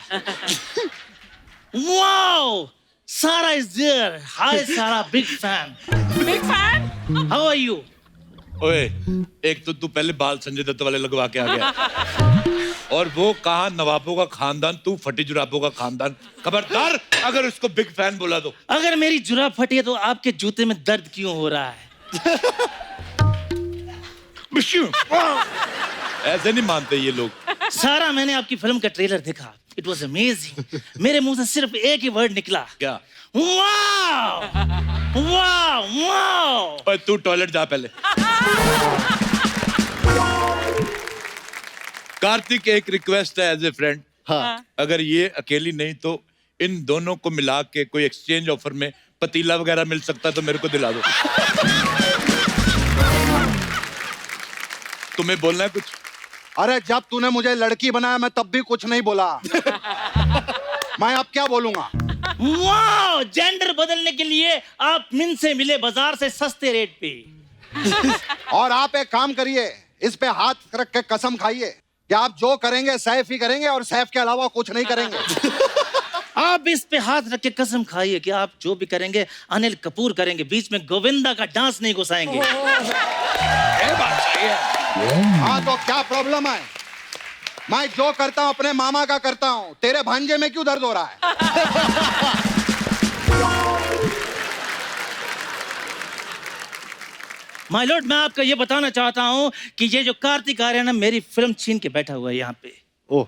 वाव, सारा is there. Hi Sara, big fan. Big fan. How are you? ओए, एक तो तू पहले बाल संजय दत्त वाले लगवा के आ गया, और वो कहा नवाबों का खानदान, तू फटी जुराबों का खानदान। खबरदार अगर उसको बिग फैन बोला तो। अगर मेरी जुराब फटी है तो आपके जूते में दर्द क्यों हो रहा है? ऐसे नहीं मानते ये लोग। सारा, मैंने आपकी फिल्म का ट्रेलर देखा, इट वॉज अमेजिंग। मेरे मुंह से सिर्फ एक ही वर्ड निकला, क्या? वाव वाव वाव। ओए तू टॉयलेट जा पहले। कार्तिक, एक रिक्वेस्ट है एज ए फ्रेंड। हाँ। अगर ये अकेली नहीं तो इन दोनों को मिला के कोई एक्सचेंज ऑफर में पतीला वगैरह मिल सकता है तो मेरे को दिला दो। तुम्हें बोलना है कुछ? अरे जब तूने मुझे लड़की बनाया मैं तब भी कुछ नहीं बोला। मैं अब क्या बोलूंगा? वाह, जेंडर बदलने के लिए आप मिन से मिले बाजार से सस्ते रेट पे। और आप एक काम करिए, इस पे हाथ रख के कसम खाइए कि आप जो करेंगे सैफ ही करेंगे और सैफ के अलावा कुछ नहीं करेंगे। आप इस पे हाथ रख के कसम खाइए कि आप जो भी करेंगे अनिल कपूर करेंगे, बीच में गोविंदा का डांस नहीं घुसाएंगे। ये बात सही है। हाँ तो क्या प्रॉब्लम है? मैं जो करता हूँ अपने मामा का करता हूँ, तेरे भांजे में क्यों दर्द हो रहा है? माय लॉर्ड, मैं आपको ये बताना चाहता हूँ कि ये जो कार्तिक आर्यन है मेरी फिल्म छीन के बैठा हुआ है यहाँ पे। ओह,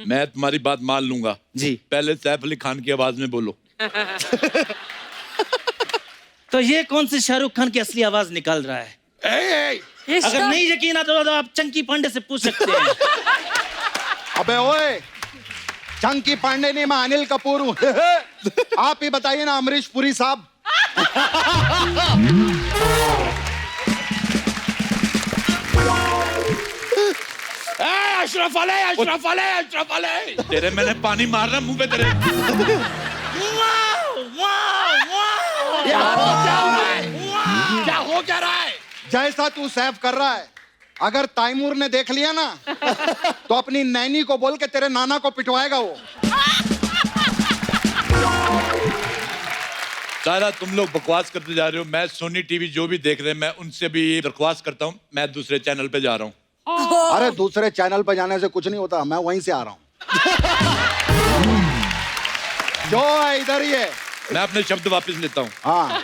मैं तुम्हारी बात मान लूंगा जी। पहले सैफ अली खान की आवाज में बोलो। तो ये कौन सी शाहरुख खान की असली आवाज निकाल रहा है? अगर नहीं यकीन आता तो आप चंकी पांडे से पूछ सकते हैं। अबे ओए, चंकी पांडे नहीं, मैं अनिल कपूर हूँ। आप ही बताइए ना अमरीश पुरी साहब। अशरफ अली, अशरफ अली, अशरफ अली। तेरे मैंने पानी मारना मुंह पे तेरे। वाह वाह वाह। क्या हो रहा है? क्या हो क्या रहा है? जैसा तू सैफ कर रहा है, अगर तैमूर ने देख लिया ना तो अपनी नैनी को बोल के तेरे नाना को पिटवाएगा वो। सारा तुम लोग बकवास करते जा रहे हो। मैं सोनी टीवी जो भी देख रहे हैं मैं उनसे भी दरख्वास्त करता हूँ, मैं दूसरे चैनल पे जा रहा हूँ। अरे दूसरे चैनल पे जाने से कुछ नहीं होता, मैं वहीं से आ रहा हूँ। जो है इधर ही है। मैं अपने शब्द वापस लेता हूँ। हाँ,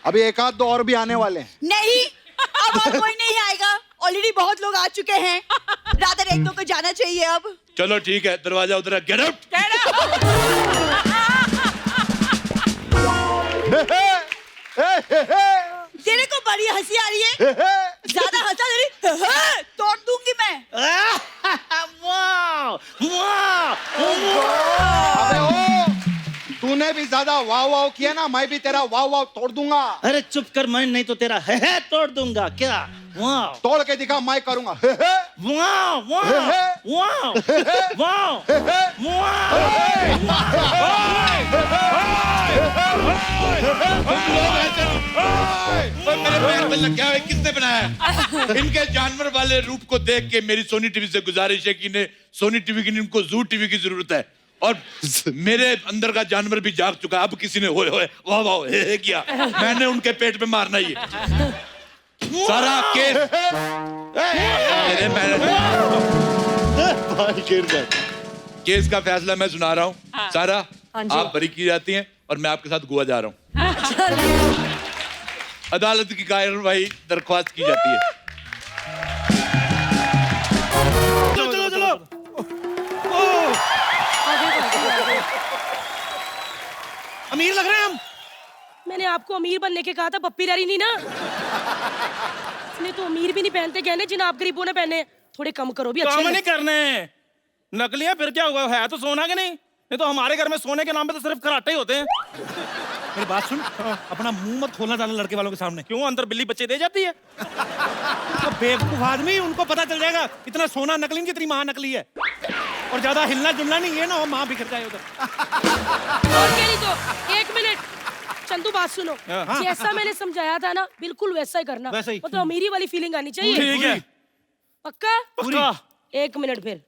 अभी एक आध दो और भी आने वाले हैं। नहीं, अब और कोई नहीं आएगा। ऑलरेडी बहुत लोग आ चुके हैं। रादर एक दो को जाना चाहिए अब। चलो ठीक है, दरवाजा उधर है, गेट आउट। तेरे को बड़ी हंसी आ रही है, ज्यादा हंसा दे रही, तोड़ दूंगी मैं। अबे ओ, तूने भी ज्यादा वाव वाव किया ना, मैं भी तेरा वाव वाव तोड़ दूंगा। अरे चुप कर, मैं नहीं तो तेरा है तोड़ दूंगा। क्या वाह, तोड़ के दिखा, मैं करूंगा। वाह वाह वाह वाह मेरे पैर में लग गया है, किसने बनाया? इनके जानवर वाले रूप को देख के मेरी सोनी टीवी से गुजारिश है कि इन्हें सोनी टीवी की, इनको जू टीवी की जरूरत है। और मेरे अंदर का जानवर भी जाग चुका है। अब किसी ने होए होए वाह वाह हे किया, मैंने उनके पेट पे मारना ही है। सारा केस केस का फैसला मैं सुना रहा हूँ। सारा आप बरी की जाती हैं और मैं आपके साथ गोवा जा रहा हूँ। अदालत की कार्रवाई दरख्वास्त की जाती है। चलो चलो चलो। अमीर लग रहे हैं हम। मैंने आपको अमीर बनने के कहा था, पप्पी लारी नहीं ना। इसने तो अमीर भी नहीं पहनते गहने जिन आप गरीबों ने पहने। थोड़े कम करो भी, अच्छे काम नहीं करने नकलियां, फिर क्या हुआ है तो सोना के नहीं तो हमारे घर में सोने के नाम पे तो सिर्फ कराटे ही होते हैं। मेरी बात सुन, अपना मुंह मत खोलना ज्यादा लड़के वालों के सामने। क्यों, अंदर बिल्ली बच्चे दे जाती है? तो बेवकूफ आदमी, उनको पता चल जाएगा इतना सोना नकली जितनी माँ नकली है। और ज्यादा हिलना जुलना नहीं है ना, वो माँ बिखर जाए उधर। और क्या नहीं तो, एक मिनट चंदू बात सुनो। जैसा मैंने समझाया था ना, बिल्कुल वैसा ही करना। वैसा ही। मतलब अमीरी वाली फीलिंग आनी चाहिए। ठीक है, पक्का? पक्का। एक मिनट फिर।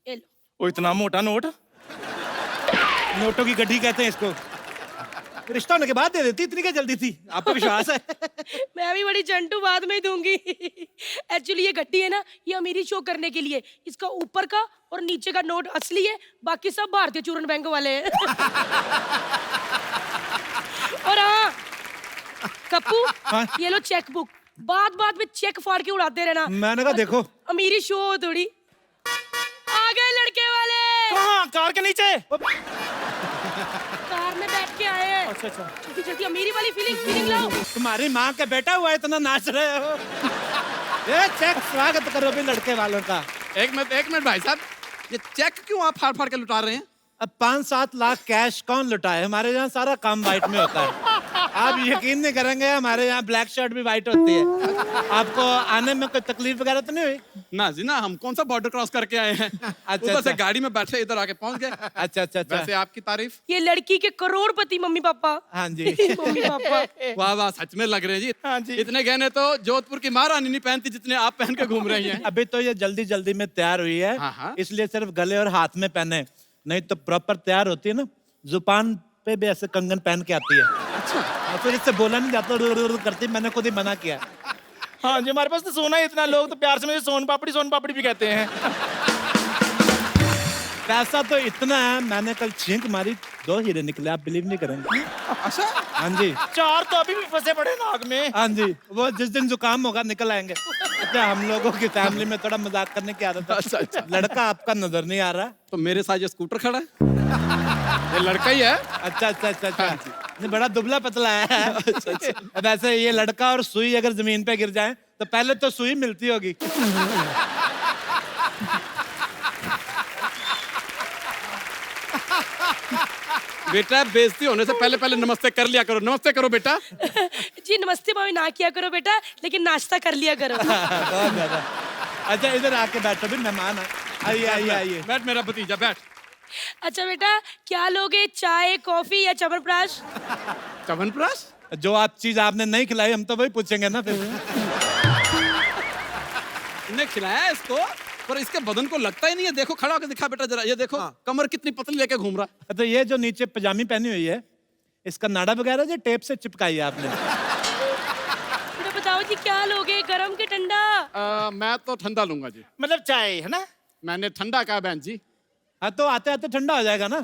ये लो। वो इतना मोटा नोट, नोटों की गड्डी कहते हैं इसको। रिश्ता होने के बाद दे देती, इतनी क्या जल्दी थी? आपको विश्वास है? मैं भी बड़ी चंटू बाद में ही दूंगी। एक्चुअली ये गड्डी है ना, ये अमीरी शो करने के लिए। इसका ऊपर का और नीचे का नोट असली है, बाकी सब भारतीय चूरन बैंक वाले हैं। और हाँ कप्पू, ये लो चेक बुक। बात बात में चेक फाड़ के उड़ाते रहना। मैंने कहा देखो, अमीरी शो हो थोड़ी। आ गए लड़के वाले। कहाँ? कार के नीचे। कार में बैठ के आए हैं। अच्छा अच्छा, जल्दी जल्दी अमीरी वाली फीलिंग लाओ। तुम्हारी माँ का बेटा हुआ इतना नाच रहे हो। ये चेक स्वागत करो भी लड़के वालों का। एक मिनट भाई साहब, ये चेक क्यों आप फाड़ फाड़ के लुटा रहे हैं? अब 5-7 लाख कैश कौन लुटाए? हमारे यहाँ सारा काम वाइट में होता है। आप यकीन नहीं करेंगे, हमारे यहाँ ब्लैक शर्ट भी वाइट होती है। आपको आने में कोई तकलीफ वगैरह तो नहीं हुई? ना जी ना, हम कौन सा बॉर्डर क्रॉस करके आए हैं। ऊपर से गाड़ी में बैठे इधर आके पहुंच गए। अच्छा अच्छा अच्छा। वैसे आपकी तारीफ। ये लड़की के करोड़पति मम्मी पापा। हाँ जी। Mummy papa. वाह वाह, सच में लग रहे हैं जी। हाँ जी। इतने गहने तो जोधपुर की महारानी नहीं पहनती जितने आप पहन के घूम रही हैं। अभी तो ये जल्दी जल्दी में तैयार हुई है, हाँ। इसलिए सिर्फ गले और हाथ में पहने, नहीं तो प्रॉपर तैयार होती है ना, जुबान पे भी ऐसे कंगन पहन के आती है। अच्छा। फिर इससे बोला नहीं जाता, करती, मैंने खुद ही मना किया। हाँ जी, हमारे पास तो सोना ही इतना, लोग तो प्यार से मुझे सोन पापड़ी भी कहते हैं। पैसा तो इतना है, मैंने कल छींक मारी 2 हीरे निकले, आप बिलीव नहीं करेंगे। अच्छा। हाँ जी। 4 तो अभी भी फंसे पड़े नाक में। हाँ जी, वो जिस दिन जुकाम होगा निकल आएंगे। अच्छा, हम लोगों की फैमिली में थोड़ा मजाक करने की आदत है। अच्छा। लड़का आपका नजर नहीं आ रहा? तो मेरे साथ ये स्कूटर खड़ा है, ये लड़का ही है। अच्छा अच्छा अच्छा अच्छा। ये बड़ा दुबला पतला है। अच्छा। वैसे ये लड़का और सुई अगर जमीन पे गिर जाए तो पहले तो सुई मिलती होगी। बेटा, बेइज्जती होने से पहले पहले नमस्ते कर लिया करो। नमस्ते करो बेटा। जी नमस्ते भाभी ना किया करो बेटा, लेकिन नाश्ता कर लिया करो। बहुत ज्यादा। अच्छा, इधर आके बैठो भी, मेहमान आइए आइए आइए। बैठ मेरा भतीजा, बैठ। अच्छा बेटा, क्या लोगे, चाय कॉफी या च्यवनप्राश? च्यवनप्राश? जो आप चीज आपने नहीं खिलाई हम तो वही पूछेंगे ना फिर। इन्हें खिलाया इसको, पर इसके बदन को लगता ही नहीं है। देखो, खड़ा होकर दिखा बेटा जरा, ये देखो। हाँ। कमर कितनी पतली लेके घूम रहा है। तो ये जो नीचे पजामी पहनी हुई है, इसका नाड़ा वगैरह जो टेप से चिपकाई है आपने? बेटा बताओ जी, क्या लोगे, गरम के ठंडा? मैं तो ठंडा लूंगा जी। मतलब चाय है ना? मैंने ठंडा कहा बहन जी। हाँ तो आते आते ठंडा हो जाएगा ना।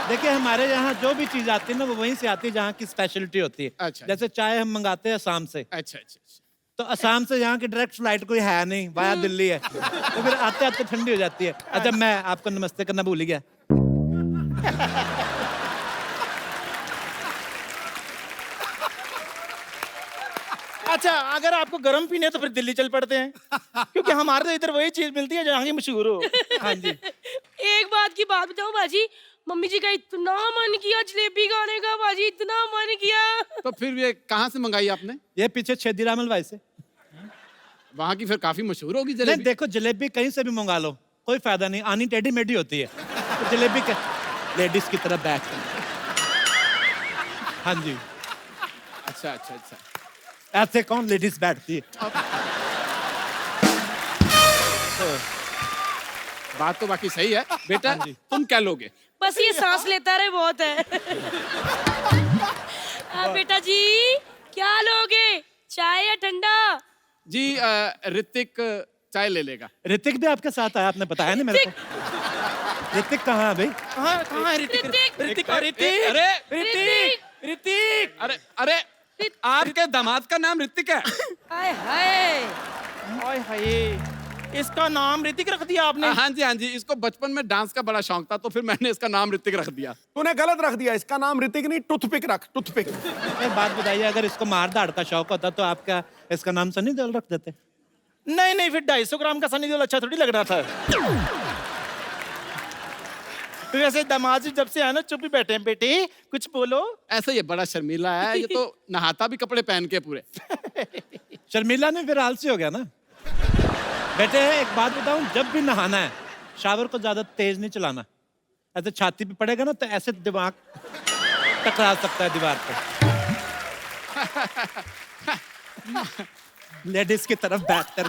देखिए हमारे यहाँ जो भी चीज आती है ना वो वहीं से आती है जहाँ की स्पेशलिटी होती है। अच्छा। जैसे चाय हम मंगाते हैं असम से, अच्छा अच्छा अच्छा। तो असम से यहाँ की डायरेक्ट फ्लाइट कोई है नहीं, वाया दिल्ली है, तो फिर आते आते ठंडी हो जाती है। अच्छा मैं आपको नमस्ते करना भूल ही गया। अच्छा अगर आपको गर्म पीने है तो फिर दिल्ली चल पड़ते हैं, क्योंकि हमारे तो इधर वही चीज मिलती है जहाँ की मशहूर हो। हाँ जी। एक बात की बात बताऊं बाजी, मम्मी जी का इतना मन किया जलेबी खाने का बाजी, इतना मन किया। तो फिर ये कहाँ से मंगाई आपने? ये पीछे छेदीराम हलवाई से। वहाँ की फिर काफी मशहूर होगी नहीं जलेबी। देखो जलेबी कहीं से भी मंगा लो कोई फायदा नहीं, आनी टेढ़ी मेढ़ी होती है। तो जलेबी के लेडीज की तरह बैठ। हाँ जी। अच्छा अच्छा अच्छा। ऐसे कौन लेडीज बैठती है? बात तो बाकी सही है बेटा। तुम क्या लोगे? बस ये सांस लेता रहे बहुत है। बेटा जी क्या लोगे, चाय या ठंडा? जी ऋतिक चाय ले लेगा। ऋतिक भी आपके साथ आया, आपने बताया नहीं मेरे को। ऋतिक कहाँ है भाई? कहाँ है ऋतिक? ऋतिक अरे ऋतिक अरे अरे आपके दामाद का नाम ऋतिक है? हाय हाय हाय हाय, इसका नाम ऋतिक रख दिया आपने? हाँ जी हाँ जी, इसको बचपन में डांस का बड़ा शौक था तो फिर मैंने इसका नाम ऋतिक रख दिया। तूने गलत रख दिया, इसका नाम ऋतिक नहीं टूथपिक रख, टूथपिक। एक बात बताइए, अगर इसको मार धाड़ का शौक होता तो आप क्या इसका नाम सनी देओल रख देते? नहीं नहीं, फिर 250 ग्राम का सनी देओल अच्छा थोड़ी लग रहा था। फिर ऐसे दामाद जी जब से आए ना चुप ही बैठे हैं। बेटे कुछ बोलो। ऐसे ये बड़ा शर्मीला है, ये तो नहाता भी कपड़े पहन के पूरे। शर्मिला ने फिर आलसी हो गया ना। बेटे एक बात बताऊं, जब भी नहाना है शावर को ज्यादा तेज नहीं चलाना। ऐसे छाती पे पड़ेगा ना तो ऐसे दिमाग टकरा सकता है दीवार पे। लेडीज की तरफ बैठ कर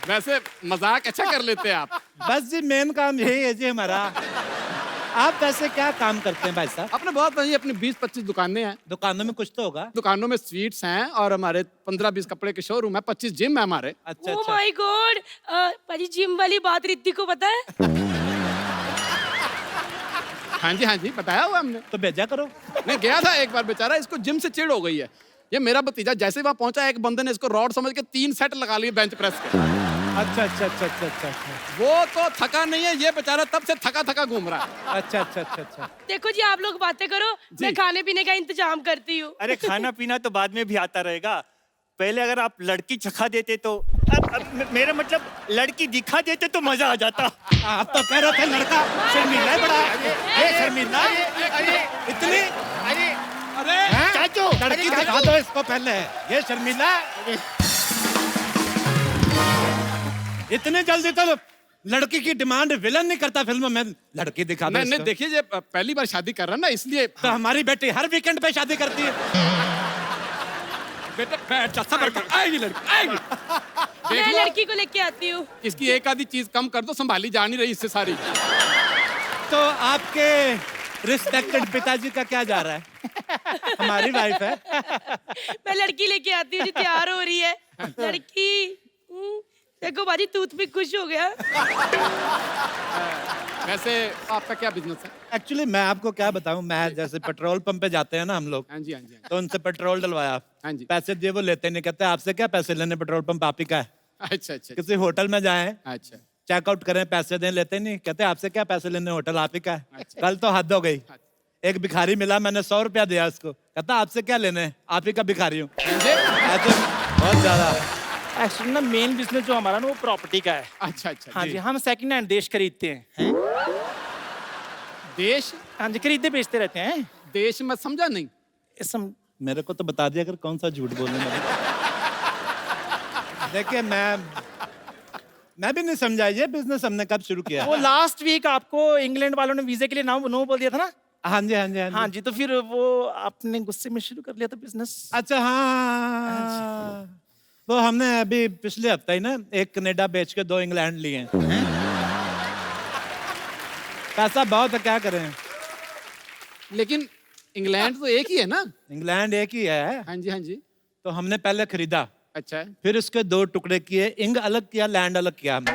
वैसे मजाक अच्छा कर लेते हैं आप। बस जी मेन काम यही है जी हमारा। आप वैसे क्या काम करते हैं भाई साहब? अपने बहुत वही अपनी 20-25 दुकानें हैं। दुकानों में कुछ तो होगा। दुकानों में स्वीट्स हैं और हमारे 15-20 कपड़े के शोरूम है, 25 जिम है हमारे। अच्छा ओह अच्छा। माय गॉड, पाजी जिम वाली बात ऋतिक को पता है? हाँ जी बताया हुआ हमने। तो भेजा करो। मैं गया था एक बार, बेचारा इसको जिम से चिढ़ हो गई है। ये मेरा भतीजा जैसे वहां पहुंचा एक बंदे ने इसको रॉड समझ के 3 सेट लगा लिए बेंच प्रेस के। अच्छा अच्छा अच्छा अच्छा अच्छा। वो तो थका नहीं है, ये बेचारा तब से थका थका घूम रहा है। अच्छा अच्छा अच्छा अच्छा। देखो जी आप लोग बातें करो, मैं खाने पीने का इंतजाम करती हूँ। अरे खाना पीना तो बाद में भी आता रहेगा, पहले अगर आप लड़की चखा देते तो अब मेरा मतलब लड़की दिखा देते तो मजा आ जाता। आप तो कह रहे थे लड़का शर्मीला है बड़ा। ये शर्मीला इतनी अरे चाचू लड़की दिखा दो इसको पहले। ये शर्मीला इतने जल्दी तो लड़की की डिमांड विलन नहीं करता फिल्म में। लड़की दिखा दो। नहीं देखिए ये पहली बार शादी कर रहा है ना इसलिए। तो हमारी बेटी हर वीकेंड पे शादी करती है। बेटा बैठ जा, सब्र कर, आएगी लड़की आएगी। मैं लड़की को लेके आती हूँ। इसकी एक आधी चीज कम कर दो, संभाली जा नहीं रही इससे सारी। तो आपके रिस्पेक्टेड पिताजी का क्या जा रहा है? हमारी वाइफ है। मैं लड़की लेके आती हूँ, तैयार हो रही है लड़की। देखो बाजी टूथपिक खुश हो गया। वैसे आपका क्या बिजनेस है? एक्चुअली मैं आपको क्या बताऊं, मैं जैसे पेट्रोल पंप पे जाते हैं ना हम लोग। हाँ जी हाँ जी। तो उनसे पेट्रोल डलवाया। हाँ जी। पैसे दिए वो लेते नहीं, कहते आपसे क्या पैसे लेने, पेट्रोल पंप आप ही का है। अच्छा अच्छा किसी होटल में जाएं, अच्छा चेकआउट करें, पैसे दें, लेते नहीं, कहते आपसे क्या पैसे लेने, होटल आप ही का है। कल तो हद हो गई, एक भिखारी मिला, मैंने 100 रुपया दिया उसको, कहता आपसे क्या लेने, आप ही का भिखारी हूँ। ऐसे बहुत ज्यादा। एक्चुअली ना मेन बिजनेस जो हमारा ना वो प्रॉपर्टी का है। अच्छा अच्छा। हाँ जी, हम सेकंड हैंड देश खरीदते हैं। देश? हाँ जी, खरीदते बेचते रहते हैं। देश मैं समझा नहीं। मेरे को तो बता दिया अगर कौन सा झूठ बोलने लगे। देखिए मैं भी नहीं समझा ये बिजनेस हमने कब शुरू किया। वो लास्ट वीक आपको इंग्लैंड वालों ने वीजे के लिए नो बोल दिया था ना। हाँ जी हाँ जी हाँ जी, तो फिर वो आपने गुस्से में शुरू कर लिया था बिजनेस। अच्छा हाँ, वो हमने अभी पिछले हफ्ते ही ना एक कनाडा बेच के 2 इंग्लैंड लिए हैं। पैसा बहुत है, क्या करें। लेकिन इंग्लैंड तो एक ही है ना? इंग्लैंड एक ही है। हाँ जी, हाँ जी। तो हमने पहले खरीदा, अच्छा है। फिर उसके 2 टुकड़े किए, इंग अलग किया, लैंड अलग किया हमने।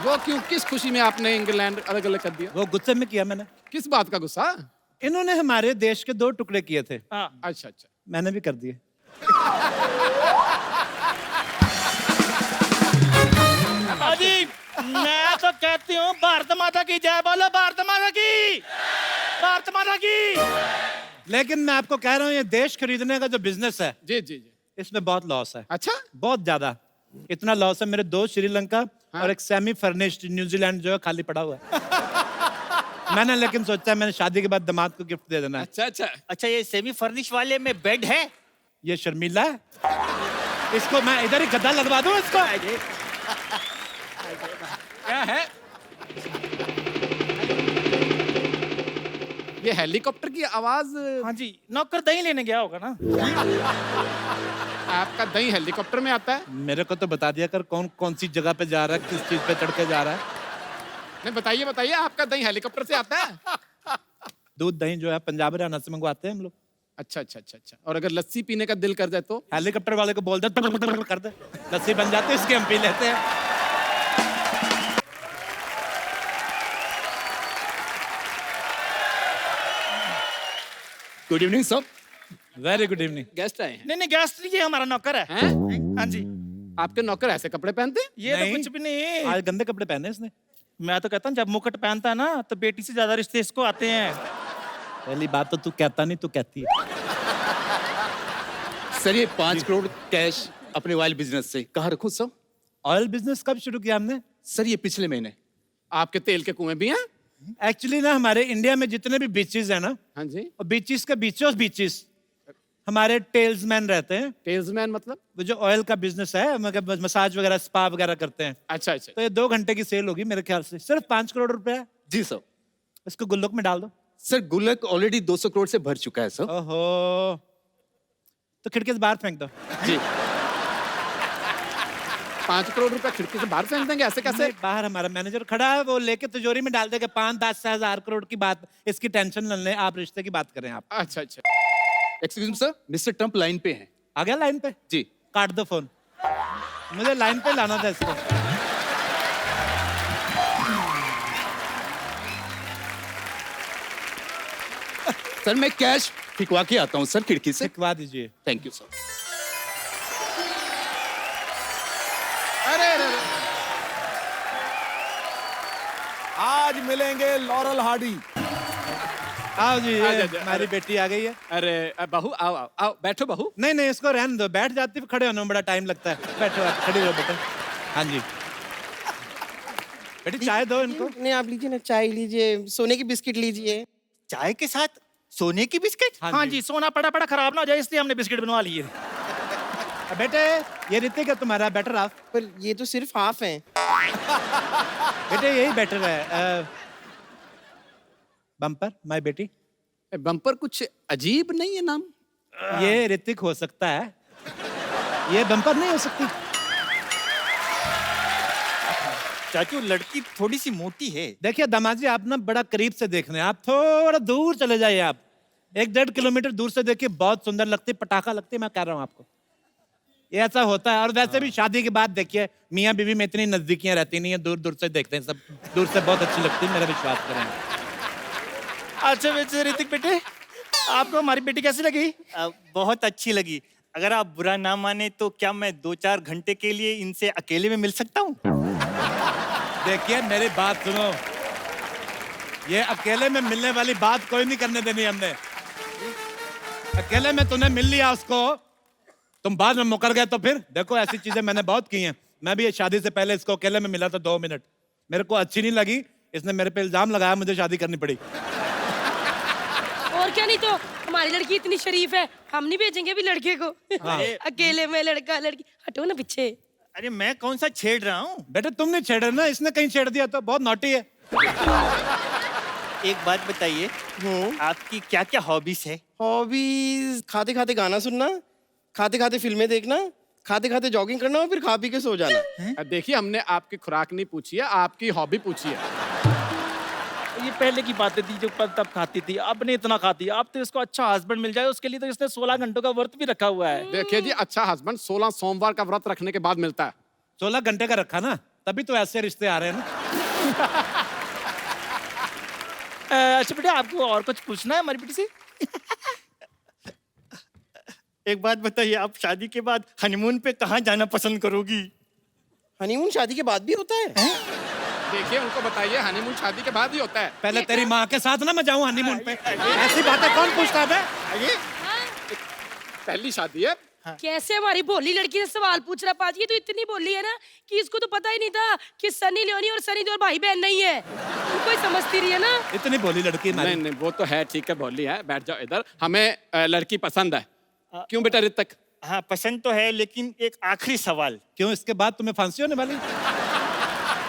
वो क्यों, किस खुशी में आपने इंग्लैंड अलग अलग कर दिया? वो गुस्से में किया मैंने। किस बात का गुस्सा? इन्होंने हमारे देश के 2 टुकड़े किए थे। अच्छा अच्छा। मैंने भी कर दिए। अजी मैं तो कहती हूँ भारत माता की जय बोलो, भारत माता की, भारत माता की। लेकिन मैं आपको कह रहा हूँ, ये देश खरीदने का जो बिजनेस है, जी जी जी, इसमें बहुत लॉस है। अच्छा, बहुत ज्यादा। इतना लॉस है, मेरे 2 श्रीलंका और एक सेमी फर्निश्ड न्यूजीलैंड जो है खाली पड़ा हुआ है। मैंने लेकिन सोचा है मैंने शादी के बाद दामाद को गिफ्ट दे देना है। अच्छा अच्छा अच्छा, ये सेमी फर्निश वाले में बेड है? ये शर्मिला है, इसको मैं इधर ही गद्दा लगवा दूं इसको। क्या है ये? हेलीकॉप्टर की आवाज। हाँ जी, नौकर दही लेने गया होगा ना। आपका दही हेलीकॉप्टर में आता है? मेरे को तो बता दिया कर कौन कौन सी जगह पे जा रहा है, किस चीज पे चढ़ के जा रहा है। नहीं, बताइए बताइए, आपका दही हेलीकॉप्टर से आता है? दूध दही जो है पंजाब हरियाणा से मंगवाते हैं हम लोग। अच्छा अच्छा अच्छा अच्छा। और अगर लस्सी पीने का दिल कर जाए तो? हेलीकॉप्टर वाले को बोल दे कर दे, लस्सी बन जाती है, इसकी हम पी लेते हैं। Good evening sir. Very good evening. Guest आए हैं? नहीं गेस्ट नहीं, ये हमारा नौकर है। हाँ जी। आपके नौकर ऐसे कपड़े पहनते हैं? ये तो कुछ भी नहीं। आज गंदे कपड़े पहने इसने। मैं तो कहता हूँ जब मुकुट पहनता है ना तो बेटी से ज्यादा रिश्ते इसको आते हैं। पहली बात तो तू कहता नहीं, तू कहती है। सर ये 5 करोड़ कैश अपने ऑयल बिजनेस से कहाँ रखूं सर? ऑयल बिजनेस कब शुरू किया हमने? सर ये पिछले महीने। आपके तेल के कुएं भी हैं? एक्चुअली ना हमारे इंडिया में जितने भी बीचेस है ना, हाँ जी, और बीचेस के बीचों बीचेस हमारे टेल्समैन रहते हैं। टेल्समैन मतलब? वो जो ऑयल का बिजनेस है, मतलब मसाज वगैरह, स्पा वगैरह करते हैं। अच्छा अच्छा। तो ये 2 घंटे की सेल होगी मेरे ख्याल से, सिर्फ 5 करोड़ रुपया। जी सर। इसको गुल्लक में डाल दो। सर गुल्लक ऑलरेडी 200 करोड़ से भर चुका है सर। ओहो, तो खिड़की से बाहर फेंक दो। जी। 5 करोड़ रुपया खिड़की से बाहर फेंक देंगे? ऐसे कैसे? बाहर हमारा मैनेजर खड़ा है, वो लेके तिजोरी में डाल देगा। 5-10 हजार करोड़ की बात, इसकी टेंशन न लें आप, रिश्ते की बात करें आप। अच्छा अच्छा। Excuse me sir, mister Trump line पे हैं। आ गया लाइन पे? जी। काट दो फोन, मुझे लाइन पे लाना था इसको। सर मैं कैश फिकवा के आता हूँ सर खिड़की से। फिकवा दीजिए। Thank you sir. अरे अरे अरे। आज मिलेंगे लॉरल हार्डी। आओ जी, ये हमारी बेटी आ गई है। अरे बहू आओ आओ आओ, बैठो बहू। नहीं नहीं, इसको रहने दो, बैठ जाती है, खड़े होने में बड़ा टाइम लगता है। बैठो आप, खड़ी रहो बेटा। हाँ जी बेटी, चाय दो इनको। नहीं आप लीजिए ना, चाय लीजिए, सोने की बिस्किट लीजिए। चाय के साथ सोने की बिस्किट? हाँ जी, सोना पड़ा पड़ा खराब ना हो जाए इसलिए हमने बिस्किट बनवा लिए। बेटे ये ऋतिक है तुम्हारा, बेटर हाफ। पर ये तो सिर्फ हाफ है। बेटे यही बेटर है। बम्पर, माय बेटी। बम्पर कुछ अजीब नहीं है नाम? ये ऋतिक हो सकता है, ये बम्पर नहीं हो सकती। चाचू लड़की थोड़ी सी मोटी है। देखिए दामाद जी, आप ना बड़ा करीब से देख रहे हैं, आप थोड़ा दूर चले जाइए। आप 1-1.5 किलोमीटर दूर से देखिए, बहुत सुंदर लगती है, पटाखा लगती है। मैं कह रहा हूँ आपको, ये ऐसा होता है। और वैसे भी शादी के बाद देखिए, मियाँ बीवी में इतनी नजदीकियां रहती नहीं है, दूर दूर से देखते हैं सब, दूर से बहुत अच्छी लगती है, मेरा विश्वास करें। अच्छा वैसे ऋतिक बेटे, आपको हमारी बेटी कैसी लगी? बहुत अच्छी लगी। अगर आप बुरा ना माने तो क्या मैं 2-4 घंटे के लिए इनसे अकेले में मिल सकता हूँ? देखिए मेरी बात सुनो, ये अकेले में मिलने वाली बात कोई नहीं करने देनी हमने। अकेले में तूने मिल लिया उसको, तुम बाद में मुकर गए तो फिर देखो, ऐसी चीजें मैंने बहुत की हैं। मैं भी शादी से पहले इसको अकेले में मिला था 2 मिनट, मेरे को अच्छी नहीं लगी, इसने मेरे पे इल्जाम लगाया, मुझे शादी करनी पड़ी। और क्या, नहीं तो हमारी लड़की इतनी शरीफ है, हम नहीं भेजेंगे भी लड़के को। हाँ। अकेले में लड़का लड़की, हटो ना पीछे। अरे मैं कौन सा छेड़ रहा हूँ? बेटा तुम नहीं छेड़ रहे ना, इसने कहीं छेड़ दिया तो, बहुत नॉटी है। एक बात बताइए, आपकी क्या क्या हॉबीज है? हॉबीज खाते खाते गाना सुनना, खाते खाते फिल्में देखना, खाते खाते जॉगिंग करना और फिर खा पी के सो जाना। देखिए हमने आपकी खुराक नहीं पूछी है, आपकी हॉबी पूछी है। ये पहले की बातें थी जो तब खाती थी, अब नहीं इतना खाती। अब तो इसको अच्छा हस्बैंड मिल जाए, उसके लिए तो इसने 16 घंटों का व्रत भी रखा हुआ है। देखिए जी, अच्छा हस्बैंड 16 सोमवार का व्रत रखने के बाद मिलता है। 16 घंटे का रखा ना, तभी तो ऐसे रिश्ते आ रहे हैं ना। अच्छा बेटा, आपको और कुछ पूछना है हमारी बेटी से? एक बात बताइए, आप शादी के बाद हनीमून पे कहाँ जाना पसंद करोगी? हनीमून शादी के बाद भी होता है? देखिए उनको बताइए, हनीमून शादी के बाद ही होता है। पहले तेरी माँ के साथ ना मैं जाऊं हनीमून पे। ऐसी बातें कौन पूछता है? पहली शादी है। कैसे हमारी भोली लड़की से सवाल पूछ रहा पाजी? ये तो इतनी भोली है ना कि इसको तो पता ही नहीं था कि सनी लियोनी और सनी देओल भाई बहन नहीं है। तुमको ही समझती रही है ना। इतनी भोली लड़की नहीं नहीं, वो तो है, ठीक है, भोली है। बैठ जाओ इधर। हमें लड़की पसंद है। क्यों बेटा ऋतिक? हाँ पसंद तो है, लेकिन एक आखिरी सवाल। क्यों, इसके बाद तुम्हें फांसी होने वाली?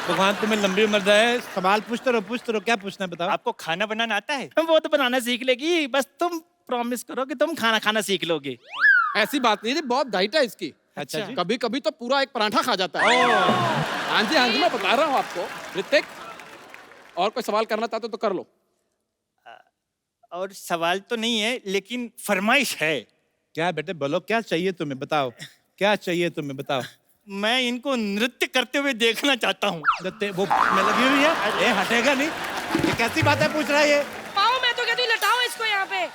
भगवान तुम्हें लंबी उम्र दे। सवाल पूछते रहो, क्या पूछना है बताओ। आपको खाना बनाना आता है? वो तो बनाना सीख लेगी, बस तुम प्रॉमिस करो कि तुम खाना खाना सीख लोगे। ऐसी बात नहीं है, बहुत डाइट है इसकी। अच्छा जी। कभी कभी तो पूरा एक पराठा खा जाता है। हाँ जी हाँ जी, मैं बता रहा हूँ आपको। ऋतिक, और कोई सवाल करना चाहते हो तो कर लो। और सवाल तो नहीं है, लेकिन फरमाइश है। क्या बेटे बोलो, क्या चाहिए तुम्हें बताओ, क्या चाहिए तुम्हें बताओ। मैं इनको नृत्य करते हुए देखना चाहता हूँ। वो मैं लगी हुई है, ये हटेगा नहीं। ये कैसी बातें पूछ रहा है ये? पाओ, मैं तो कहती हूँ लटाओ इसको यहाँ पे।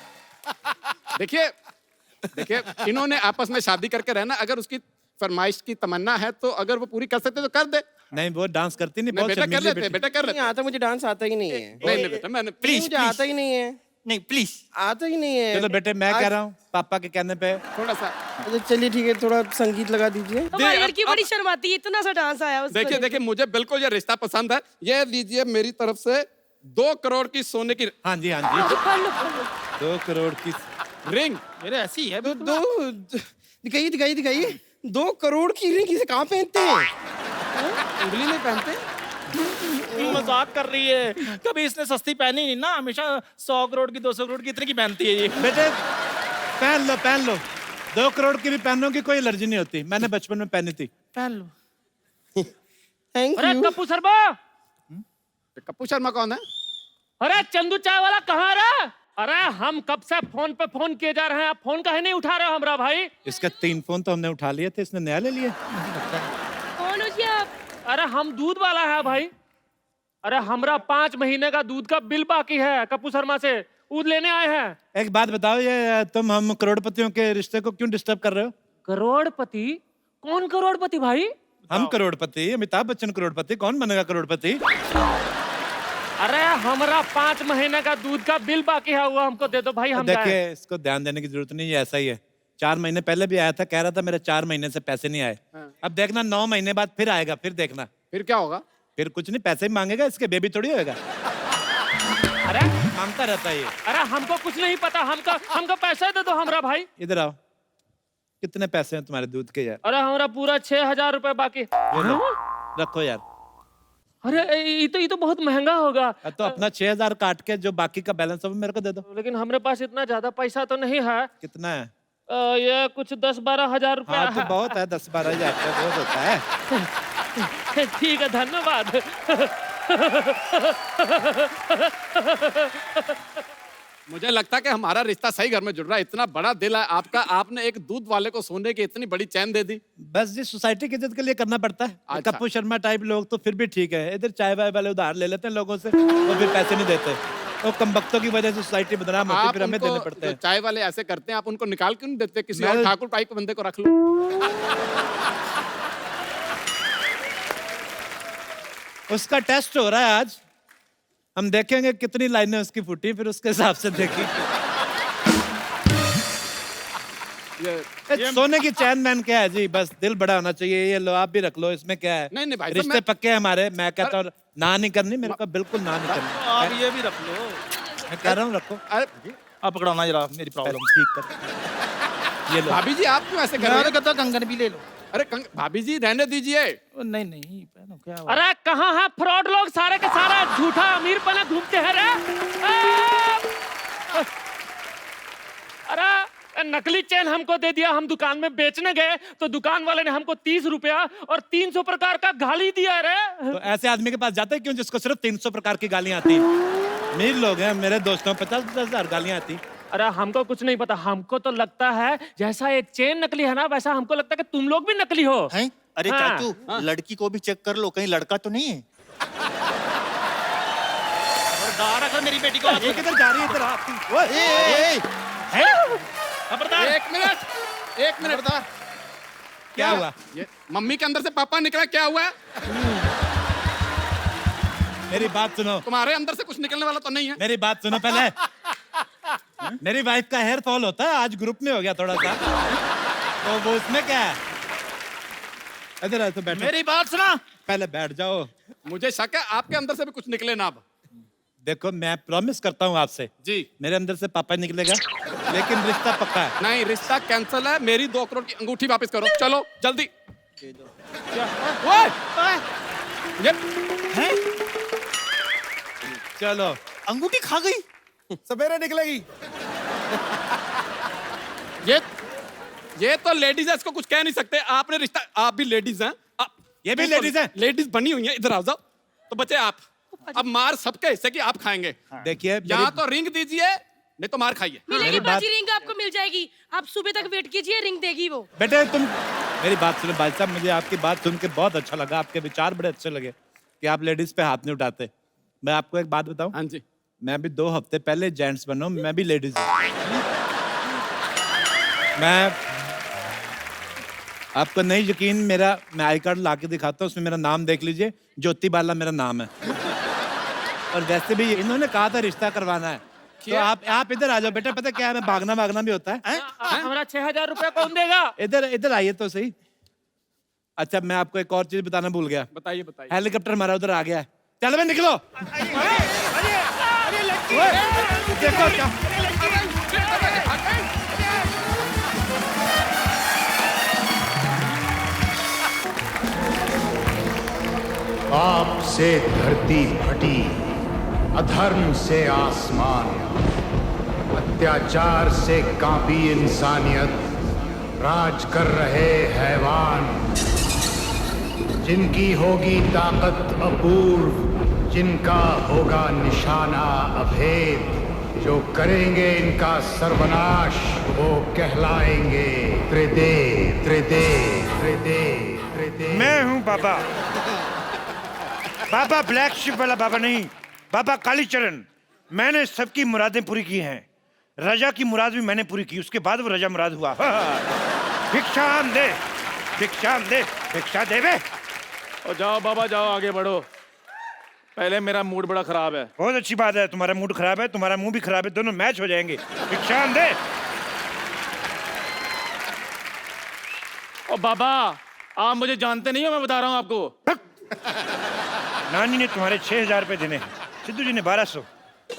देखिए इन्होंने आपस में शादी करके रहना। अगर उसकी फरमाइश की तमन्ना है तो अगर वो पूरी कर सकते तो कर दे। नहीं वो डांस करती नहीं, बहुत बेटा कर लेते, बेटा कर लेते। नहीं आता, मुझे डांस आता ही नहीं है। नहीं बेटा, मैंने प्लीज मुझे आता ही नहीं है। नहीं प्लीज, आता ही नहीं है। चलो बेटे, मैं कह रहा हूँ पापा के कहने पे थोड़ा सा। अच्छा चलिए ठीक है, थोड़ा संगीत लगा दीजिए। हमारी लड़की बड़ी शर्माती है, इतना सा डांस आया उसको। देखिए मुझे बिल्कुल ये रिश्ता पसंद है। ये लीजिए मेरी तरफ से 2 करोड़ की सोने की। हाँ जी हाँ जी, 2 करोड़ की रिंग। मेरे ऐसी है। दिखाइए 2 करोड़ की रिंग इसे कहाँ पहनते हैं? उंगली में पहनते। मजाक कर रही है, कभी इसने सस्ती पहनी नहीं ना, हमेशा 100 करोड़ की 200 करोड़ की इतने की पहनती है ये। बेटे पहन लो 2 करोड़ की भी पहनों की कोई एलर्जी नहीं होती। मैंने बचपन में पहनी थी। पहन लो। थैंक अरे यू। कप्पू शर्मा, कप्पू शर्मा कौन है? अरे चंदू चाय वाला कहाँ रहा? अरे हम कब से फोन पे फोन किए जा रहे हैं, आप फोन काहे नहीं उठा रहे हो हमरा भाई? इसका 3 फोन तो हमने उठा लिए थे, इसने नया ले लिया। कौन हो जी आप? अरे हम दूध वाला है भाई। अरे हमरा 5 महीने का दूध का बिल बाकी है कप्पू शर्मा से, दूध लेने आए हैं। एक बात बताओ, ये तुम हम करोड़पतियों के रिश्ते को क्यों डिस्टर्ब कर रहे हो? करोड़पति? कौन करोड़पति भाई? हम करोड़पति, अमिताभ बच्चन करोड़पति, कौन बनेगा करोड़पति? अरे हमरा 5 महीने का दूध का बिल बाकी है, वो हमको दे दो भाई। हम देखिए इसको ध्यान देने की जरूरत नहीं, ये ऐसा ही है। 4 महीने पहले भी आया था, कह रहा था मेरे 4 महीने से पैसे नहीं आए। अब देखना 9 महीने बाद फिर आएगा, फिर देखना। फिर क्या होगा? फिर कुछ नहीं, पैसे ही मांगेगा, इसके बेबी थोड़ी होएगा। अरे मांगता रहता है ये। अरे हमको कुछ नहीं पता, हमको पैसे दे दो हमरा भाई। इधर आओ, कितने पैसे हैं तुम्हारे दूध के यार? अरे हमारा पूरा 6000 रुपए बाकी। ये लो, रखो यार। अरे ये तो बहुत महंगा होगा। तो अपना 6000 काट के जो बाकी का बैलेंस है वो मेरे को दे दो। लेकिन हमारे पास इतना ज्यादा पैसा तो नहीं है। कितना है? ये कुछ 10-12 हजार रुपया हाँ, तो है। बहुत है, 10-12 हजार रुपया बहुत होता है। ठीक है, धन्यवाद। मुझे लगता है कि हमारा रिश्ता सही घर में जुड़ रहा है। इतना बड़ा दिल है आपका, आपने एक दूध वाले को सोने की इतनी बड़ी चैन दे दी। बस जी, सोसाइटी की इज्जत के लिए करना पड़ता है। अच्छा। कप्पू शर्मा टाइप लोग तो फिर भी ठीक है, इधर चाय वाय वाले उधार ले लेते हैं लोगों से, वो फिर पैसे नहीं देते। वो कमबख्तों की वजह से सोसाइटी बदनाम होती है, फिर हमें देने पड़ते हैं। चाय वाले ऐसे करते हैं, आप उनको निकाल क्यों नहीं देते? किसी मैं- और ठाकुर टाइप बंदे को रख लो। उसका टेस्ट हो रहा है आज, हम देखेंगे कितनी लाइनें उसकी फूटी, फिर उसके हिसाब से देखी। सोने की चैन मैन क्या है जी, बस दिल बड़ा होना चाहिए। ये लो, आप भी रख लो, इसमें क्या है? नहीं भाई साहब, रिश्ते पक्के हैं हमारे। मैं कहता हूँ ना नहीं करनी, मेरे को बिल्कुल ना नहीं करनी। आप ये भी रख लो। मैं कह रहा हूँ रखो। अरे आप पकड़ाना जरा मेरी प्रॉब्लम। ठीक कर। ये लो। भाभी जी, आप क्यों ऐसे कर रहे कहता कंगन भी ले लो। अरे भाभी जी रहने दीजिए। नहीं पहनो, क्या हुआ? अरे कहाँ है फ्रॉड लोग, सारे के सारा झूठा अमीर पना घूमते हैं रे। अरे नकली चेन हमको दे दिया, हम दुकान में बेचने गए तो दुकान वाले ने हमको 30 रुपया और 300 प्रकार का गाली दिया रे। तो ऐसे आदमी के पास जाते हैं क्यों जिसको सिर्फ 300 प्रकार की गालियां आती हैं? अमीर लोग हैं मेरे दोस्तों, 50,000 गालियां आती। अरे हमको कुछ नहीं पता, हमको तो लगता है जैसा एक चेन नकली है ना, वैसा हमको लगता है कि तुम लोग भी नकली हो। हैं? अरे हाँ। चाचू, लड़की को भी चेक कर लो, कहीं लड़का तो नहीं है। खबरदार अगर मेरी बेटी को ये किधर जा रही है इधर खबरदार। एक मिनट क्या हुआ? ये मम्मी के अंदर से पापा निकला, क्या हुआ? मेरी बात सुनो। तुम्हारे अंदर से कुछ निकलने वाला तो नहीं है? मेरी बात सुनो पहले। मेरी वाइफ का हेयर फॉल होता है, आज ग्रुप में हो गया थोड़ा सा, तो वो उसमें क्या है? इधर तो बैठो। मेरी बात सुना, पहले बैठ जाओ। मुझे शक है आपके अंदर से भी कुछ निकले ना। अब देखो मैं प्रॉमिस करता हूँ आपसे जी, मेरे अंदर से पापा निकलेगा, लेकिन रिश्ता पक्का है। नहीं, रिश्ता कैंसिल है। मेरी 2 करोड़ की अंगूठी वापस करो, चलो जल्दी। चलो। अंगूठी खा गई, सवेरे निकलेगी। ये तो लेडीज है, इसको कुछ कह नहीं सकते। आपने रिश्ता, आप भी लेडीज हैं, ये भी लेडीज हैं। लेडीज बनी हुई हैं। इधर आ जाओ। तो बचे आप, अब मार सबके हिस्से की आप खाएंगे। देखिए यहाँ तो रिंग दीजिए, नहीं तो मार खाइए। मिलेगी बाजी, रिंग आपको मिल जाएगी। आप सुबह तक वेट कीजिए, रिंग देगी वो। बेटे तुम मेरी बात सुनो भाई साहब, मुझे आपकी बात सुन के बहुत अच्छा लगा, आपके विचार बड़े अच्छे लगे कि आप लेडीज पे हाथ नहीं उठाते। मैं आपको एक बात बताऊं? हाँ जी। मैं भी 2 हफ्ते पहले जेंट्स बना हूं, मैं भी लेडीज हूं। मैं आपको नहीं यकीन, मैं आई कार्ड ला के दिखाता हूँ, उसमें मेरा नाम देख लीजिए, ज्योति बाला मेरा नाम है। और वैसे भी इन्होंने कहा था रिश्ता करवाना है, तो आप इधर आ जाओ बेटा। पता क्या है, मैं भागना भी होता है। हमारा 6,000 रुपया कौन देगा? इधर आइए तो सही। अच्छा मैं आपको एक और चीज बताना भूल गया। बताइए। हेलीकॉप्टर हमारा उधर आ गया है, चलो भाई निकलो। देखो क्या पाप से धरती फटी, अधर्म से आसमान, अत्याचार से कांपी इंसानियत, राज कर रहे हैवान। जिनकी होगी ताकत अपूर्व, जिनका होगा निशाना अभेद, जो करेंगे इनका सर्वनाश, वो कहलाएंगे त्रिदेव त्रिदेव त्रिदेव त्रिदेव। मैं हूँ बाबा, बाबा ब्लैक शिप वाला बाबा नहीं, बाबा कालीचरण। मैंने सबकी मुरादें पूरी की हैं, रजा की मुराद भी मैंने पूरी की, उसके बाद वो रजा मुराद हुआ। भिक्षाम दे, भिक्षाम दे, भिक्षा दे बे। और जाओ बाबा जाओ, आगे बढ़ो। पहले मेरा मूड बड़ा खराब है। बहुत अच्छी बात है, तुम्हारा मूड खराब है, तुम्हारा मुंह भी खराब है, दोनों मैच हो जाएंगे। भिक्षाम दे। और बाबा आप मुझे जानते नहीं हो, मैं बता रहा हूँ आपको। नानी ने तुम्हारे 6,000 रुपए देने हैं, सिद्धू जी ने 1200,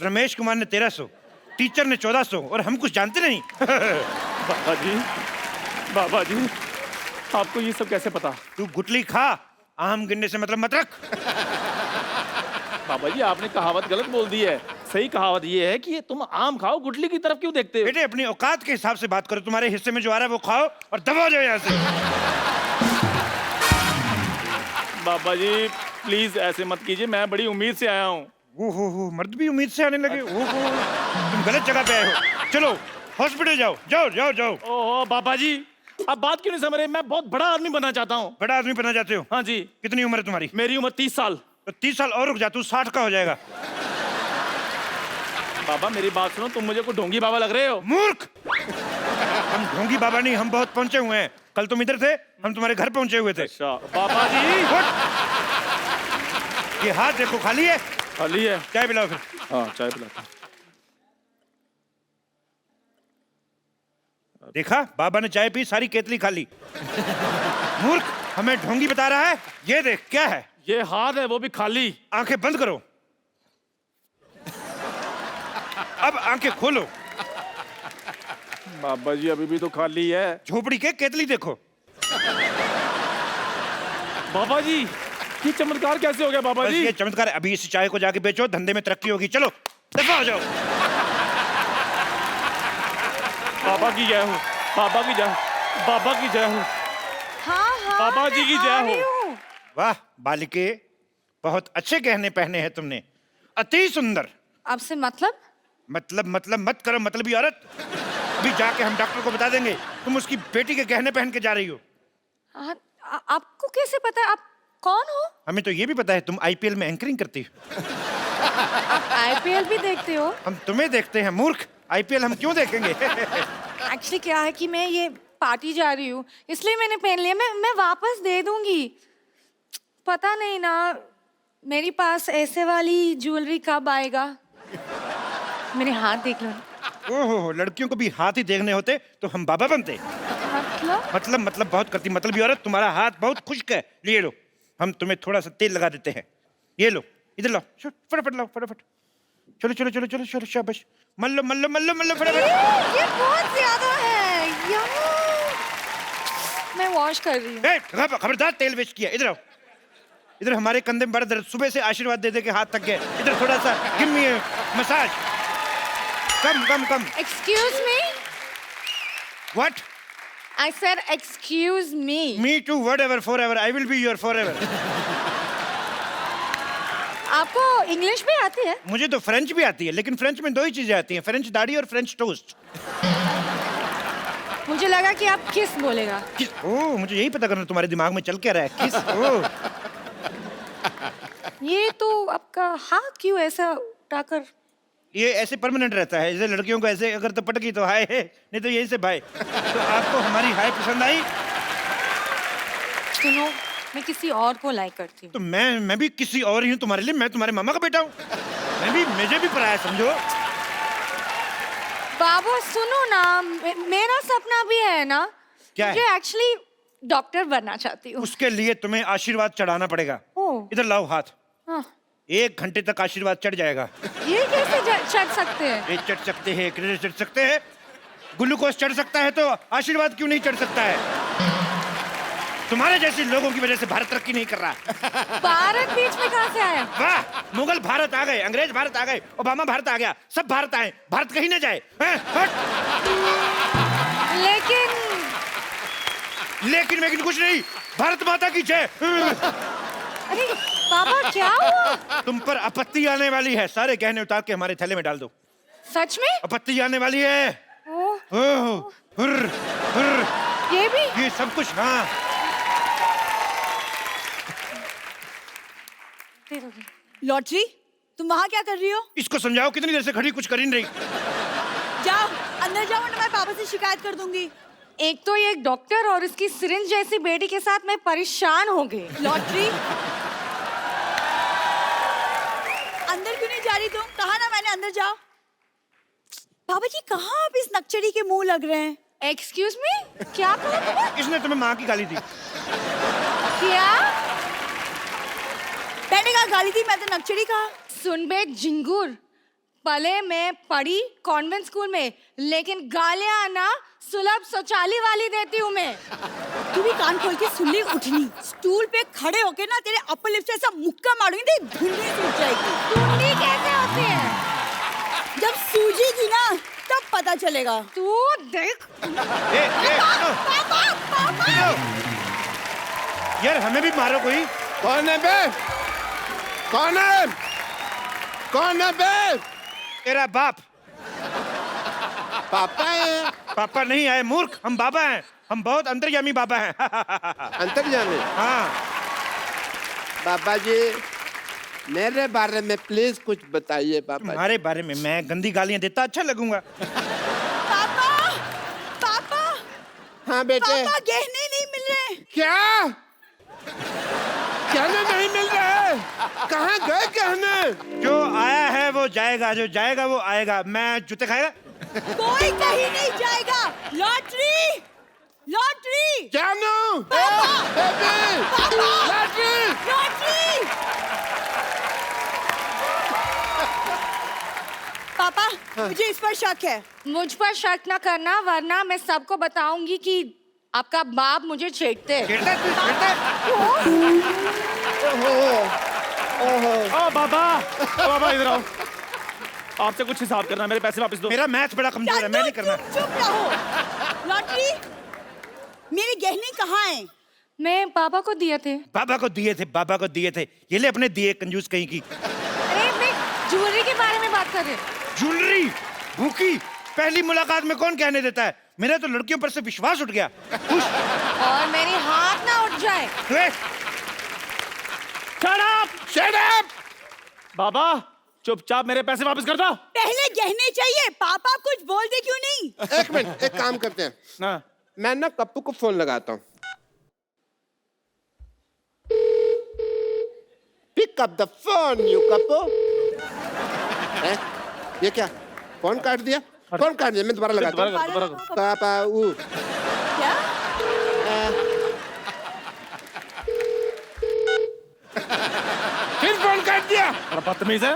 रमेश कुमार ने 1300, टीचर ने 1400, और हम कुछ जानते नहीं। बाबा जी आपको ये सब कैसे पता? तू गुटली खा, आम गिनने से मतलब मत रख। बाबा जी आपने कहावत गलत बोल दी है। सही कहावत ये है कि तुम आम खाओ, गुटली की तरफ क्यों देखते हो? बेटे अपनी औकात के हिसाब से बात करो, तुम्हारे हिस्से में जो आ रहा है वो खाओ और दबा जाओ यहाँ से। बाबा जी प्लीज ऐसे मत कीजिए, मैं बड़ी उम्मीद से आया हूँ। हो मर्द भी उम्मीद से आने लगे। तुम गलत जगह पे आए हो, चलो हॉस्पिटल जाओ, जाओ जाओ जाओ। ओहो बाबा जी आप बात क्यों नहीं समझ रहे? मैं बहुत बड़ा आदमी बनना चाहता हूँ। बड़ा आदमी बनना चाहते हो? हाँ जी। कितनी उम्र है तुम्हारी? मेरी उम्र 30 साल। तो 30 साल और रुक जा, तू 60 का हो जाएगा। बाबा मेरी बात सुनो, तुम मुझे को ढोंगी बाबा लग रहे हो। मूर्ख, हम ढोंगी बाबा नहीं, हम बहुत पहुंचे हुए हैं। कल तुम इधर थे, हम तुम्हारे घर पहुंचे हुए थे। अच्छा बाबा जी। ये हाथ देखो, खाली है? खाली है। चाय पिलाओ फिर। हाँ चाय पिलाता। देखा, बाबा ने चाय पी, सारी केतली खाली। मूर्ख, हमें ढोंगी बता रहा है। ये देख क्या है? ये हाथ है, वो भी खाली। आंखें बंद करो, अब आंखें खोलो। बाबा जी अभी भी तो खाली है। झोपड़ी के केतली देखो। बाबा जी ये चमत्कार कैसे हो गया बाबा जी? ये चमत्कार, अभी इस चाय को जाके बेचो, धंधे में तरक्की होगी। चलो दफा हो जाओ। बाबा की जय हो, बाबा की जय, बाबा की जय हो। हाँ, बाबा जी की जय हो। वाह बालिके, बहुत अच्छे गहने पहने हैं तुमने, अति सुंदर। आपसे मतलब? मतलब मत करो मतलबी औरत। अभी जाके हम डॉक्टर को बता देंगे तुम उसकी बेटी के गहने पहन के जा रही हो। आपको कैसे पता? आप कौन हो? हमें तो ये भी पता है तुम आईपीएल में एंकरिंग करती हो। आप आईपीएल भी देखते हो? हम तुम्हें देखते हैं मूर्ख, आईपीएल हम क्यों देखेंगे? एक्चुअली क्या है कि मैं ये पार्टी जा रही हूँ इसलिए मैंने पहन लिया। मैं वापस दे दूंगी। पता नहीं ना मेरे पास ऐसे वाली ज्वेलरी कब आएगा। मेरे हाथ देख लो। ओहो, लड़कियों को भी हाथ ही देखने होते तो हम बाबा बनते। मतलब बहुत करती मतलबी औरत। तुम्हारा हाथ बहुत खुश्क है, लिए लो, हम तुम्हें थोड़ा सा तेल लगा देते हैं। ये लो, इधर लाओ, फटाफट लाओ, फटाफट। चलो चलो चलो चलो चलो, शाबाश, मल्लो मल्लो मल्लो मल्लो, फटाफट। ये बहुत ज्यादा है यार। मैं वॉश कर रही हूँ। खबरदार, तेल वेस्ट किया। इधर आओ, इधर। हमारे कंधे में बड़ा दर्द, सुबह से आशीर्वाद दे दे के हाथ थक गए। इधर थोड़ा सा give me massage. Come. Excuse me? What? I said excuse me. Me too, whatever, forever. I will be your forever. आपको इंग्लिश भी आती है? मुझे तो फ्रेंच भी आती है, लेकिन फ्रेंच में दो ही चीजें आती हैं, फ्रेंच दाढ़ी और फ्रेंच टोस्ट। मुझे लगा कि आप किस बोलेगा। किस? ओह, मुझे यही पता करना तुम्हारे दिमाग में चल क्या रहा है। किस? ओह। ये तो आपका हाथ क्यों ऐसा उठाकर? ये ऐसे परमानेंट रहता है। जैसे लड़कियों को ऐसे अगर तो पटकी तो हाय है, नहीं तो यहीं से भाई। तो आपको हमारी हाय पसंद आई? सुनो, मैं किसी और को लाइक करती हूँ। तो मैं भी किसी और ही हूँ तुम्हारे लिए। मैं तुम्हारे मामा का बेटा हूँ। मुझे भी पराया समझो। बाबू सुनो ना, मेरा सपना भी है ना। क्या है? मुझे एक्चुअली डॉक्टर बनना चाहती हूँ। उसके लिए तुम्हें आशीर्वाद चढ़ाना पड़ेगा। इधर लाओ हाथ। हाँ। 1 घंटे तक आशीर्वाद चढ़ जाएगा। ये कैसे चढ़ सकते हैं? ये चढ़ सकते हैं, चढ़ सकते हैं। ग्लूकोज चढ़ सकता है तो आशीर्वाद क्यों नहीं चढ़ सकता है? तुम्हारे जैसे लोगों की वजह से भारत तरक्की नहीं कर रहा। भारत बीच में कहाँ से आया? वाह, मुगल भारत आ गए, अंग्रेज भारत आ गए, ओबामा भारत आ गया, सब भारत आए, भारत कहीं ना जाए। लेकिन कुछ नहीं। भारत माता की जय। अरे पापा, क्या हुआ? तुम पर आपत्ति आने वाली है। सारे गहने उतार के हमारे थैले में डाल दो। सच में? आपत्ति आने वाली है। ये भी? ये सब कुछ। हाँ। लॉटरी, तुम वहाँ क्या कर रही हो? इसको समझाओ, कितनी देर से खड़ी, कुछ कर ही नहीं रही। जाओ अंदर जाओ, वरना मैं पापा से शिकायत कर दूंगी। एक तो ये डॉक्टर और उसकी सिरिंज जैसी बेटी के साथ मैं परेशान हो गई। लॉटरी, अंदर क्यों नहीं जा रही तुम? कहा ना मैंने अंदर जाओ। पापा जी, कहाँ आप इस नक्चड़ी के मुंह लग रहे हैं? एक्सक्यूज मी, क्या कहा तुमने? इसने तुम्हें माँ की गाली दी। क्या? मैंने कहा गाली दी, मैं तो नक्चड़ी कहा। सुन बे झिंगुर, पले मैं पढ़ी कॉन्वेंट स्कूल में, लेकिन गालियां ना सुलभ शौचालय वाली देती हूँ मैं। तू भी कान खोल के सुन ली। उठनी स्टूल पे खड़े होके ना तेरे अपर लिप से ऐसा मुक्का मारूंगी, तेरी धुंडी सूज जाएगी। धुंडी कैसे होती है? जब सूजेगी ना तब पता चलेगा। तू देख। यार हमें भी मारो कोई। कौन है बे? कौन है? कौन है बे? तेरा बाप। पापा है? पापा नहीं आए मूर्ख, हम बाबा हैं। हम बहुत अंतर्यामी बाबा हैं। अंतर्यामी? हाँ। बाबा जी, मेरे बारे में प्लीज कुछ बताइए बाबा। तुम्हारे बारे में मैं गंदी गालियां देता अच्छा लगूंगा? पापा, पापा। हाँ बेटे। पापा, गहने नहीं मिल रहे। क्या? गहने नहीं मिल रहे? कहाँ गए गहने? जो आया है वो जाएगा, जो जाएगा वो आएगा। मैं जूते खाएगा? कोई कहीं नहीं जाएगा। Lottery, lottery. जानू। पापा, बेबी। पापा, लॉटरी, लॉटरी। पापा, मुझे इस पर शक है। मुझ पर शक न करना, वरना मैं सबको बताऊंगी कि आपका बाप मुझे छेड़ते हैं। बाबा इधर आओ। आपसे कुछ हिसाब करना, मेरे पैसे वापस दो। मेरा मैथ बड़ा कमजोर है, मैं नहीं करना। चुप रहो। लॉटरी, मेरे गहने कहाँ हैं? मैं पापा को दिए थे। बाबा को दिए थे, बाबा को दिए थे। ये ले अपने दिए, कंजूस कहीं की। अरे मैं ज्वेलरी के के बारे में बात कर रहे हो? ज्वेलरी भूखी पहली मुलाकात में कौन कहने देता है? मेरा तो लड़कियों पर से विश्वास उठ गया। और मेरे हाथ ना उठ जाए। Shut up! बाबा चुपचाप मेरे पैसे वापस कर दो। पहले गहने चाहिए। पापा कुछ बोल दे क्यों नहीं? एक मिनट, एक काम करते हैं ना, मैं ना कप्पू को फोन लगाता हूँ। Pick up the phone you Kappu. ये क्या फोन काट दिया? फोन काट दिया, मैं दोबारा लगाता हूँ। पापा क्या? फिर फोन काट दिया। बदतमीज है।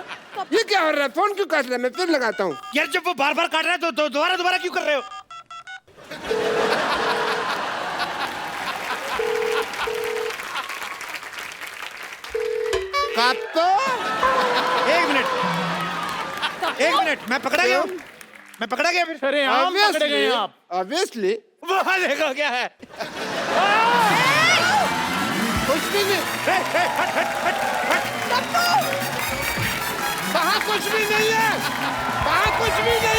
ये क्या हो रहा है? फोन क्यों काट रहा है? मैं फिर लगाता हूँ। यार जब वो बार बार काट रहा है तो दोबारा क्यों कर रहे हो? कप्पू, एक मिनट, मैं पकड़ा गया हूँ। मैं पकड़ा गया फिर। अरे हम पकड़े गए आप। ऑब्वियसली वहाँ देखो क्या है। कुछ भी नहीं। वहाँ कुछ भी नहीं है। वहाँ कुछ भी नहीं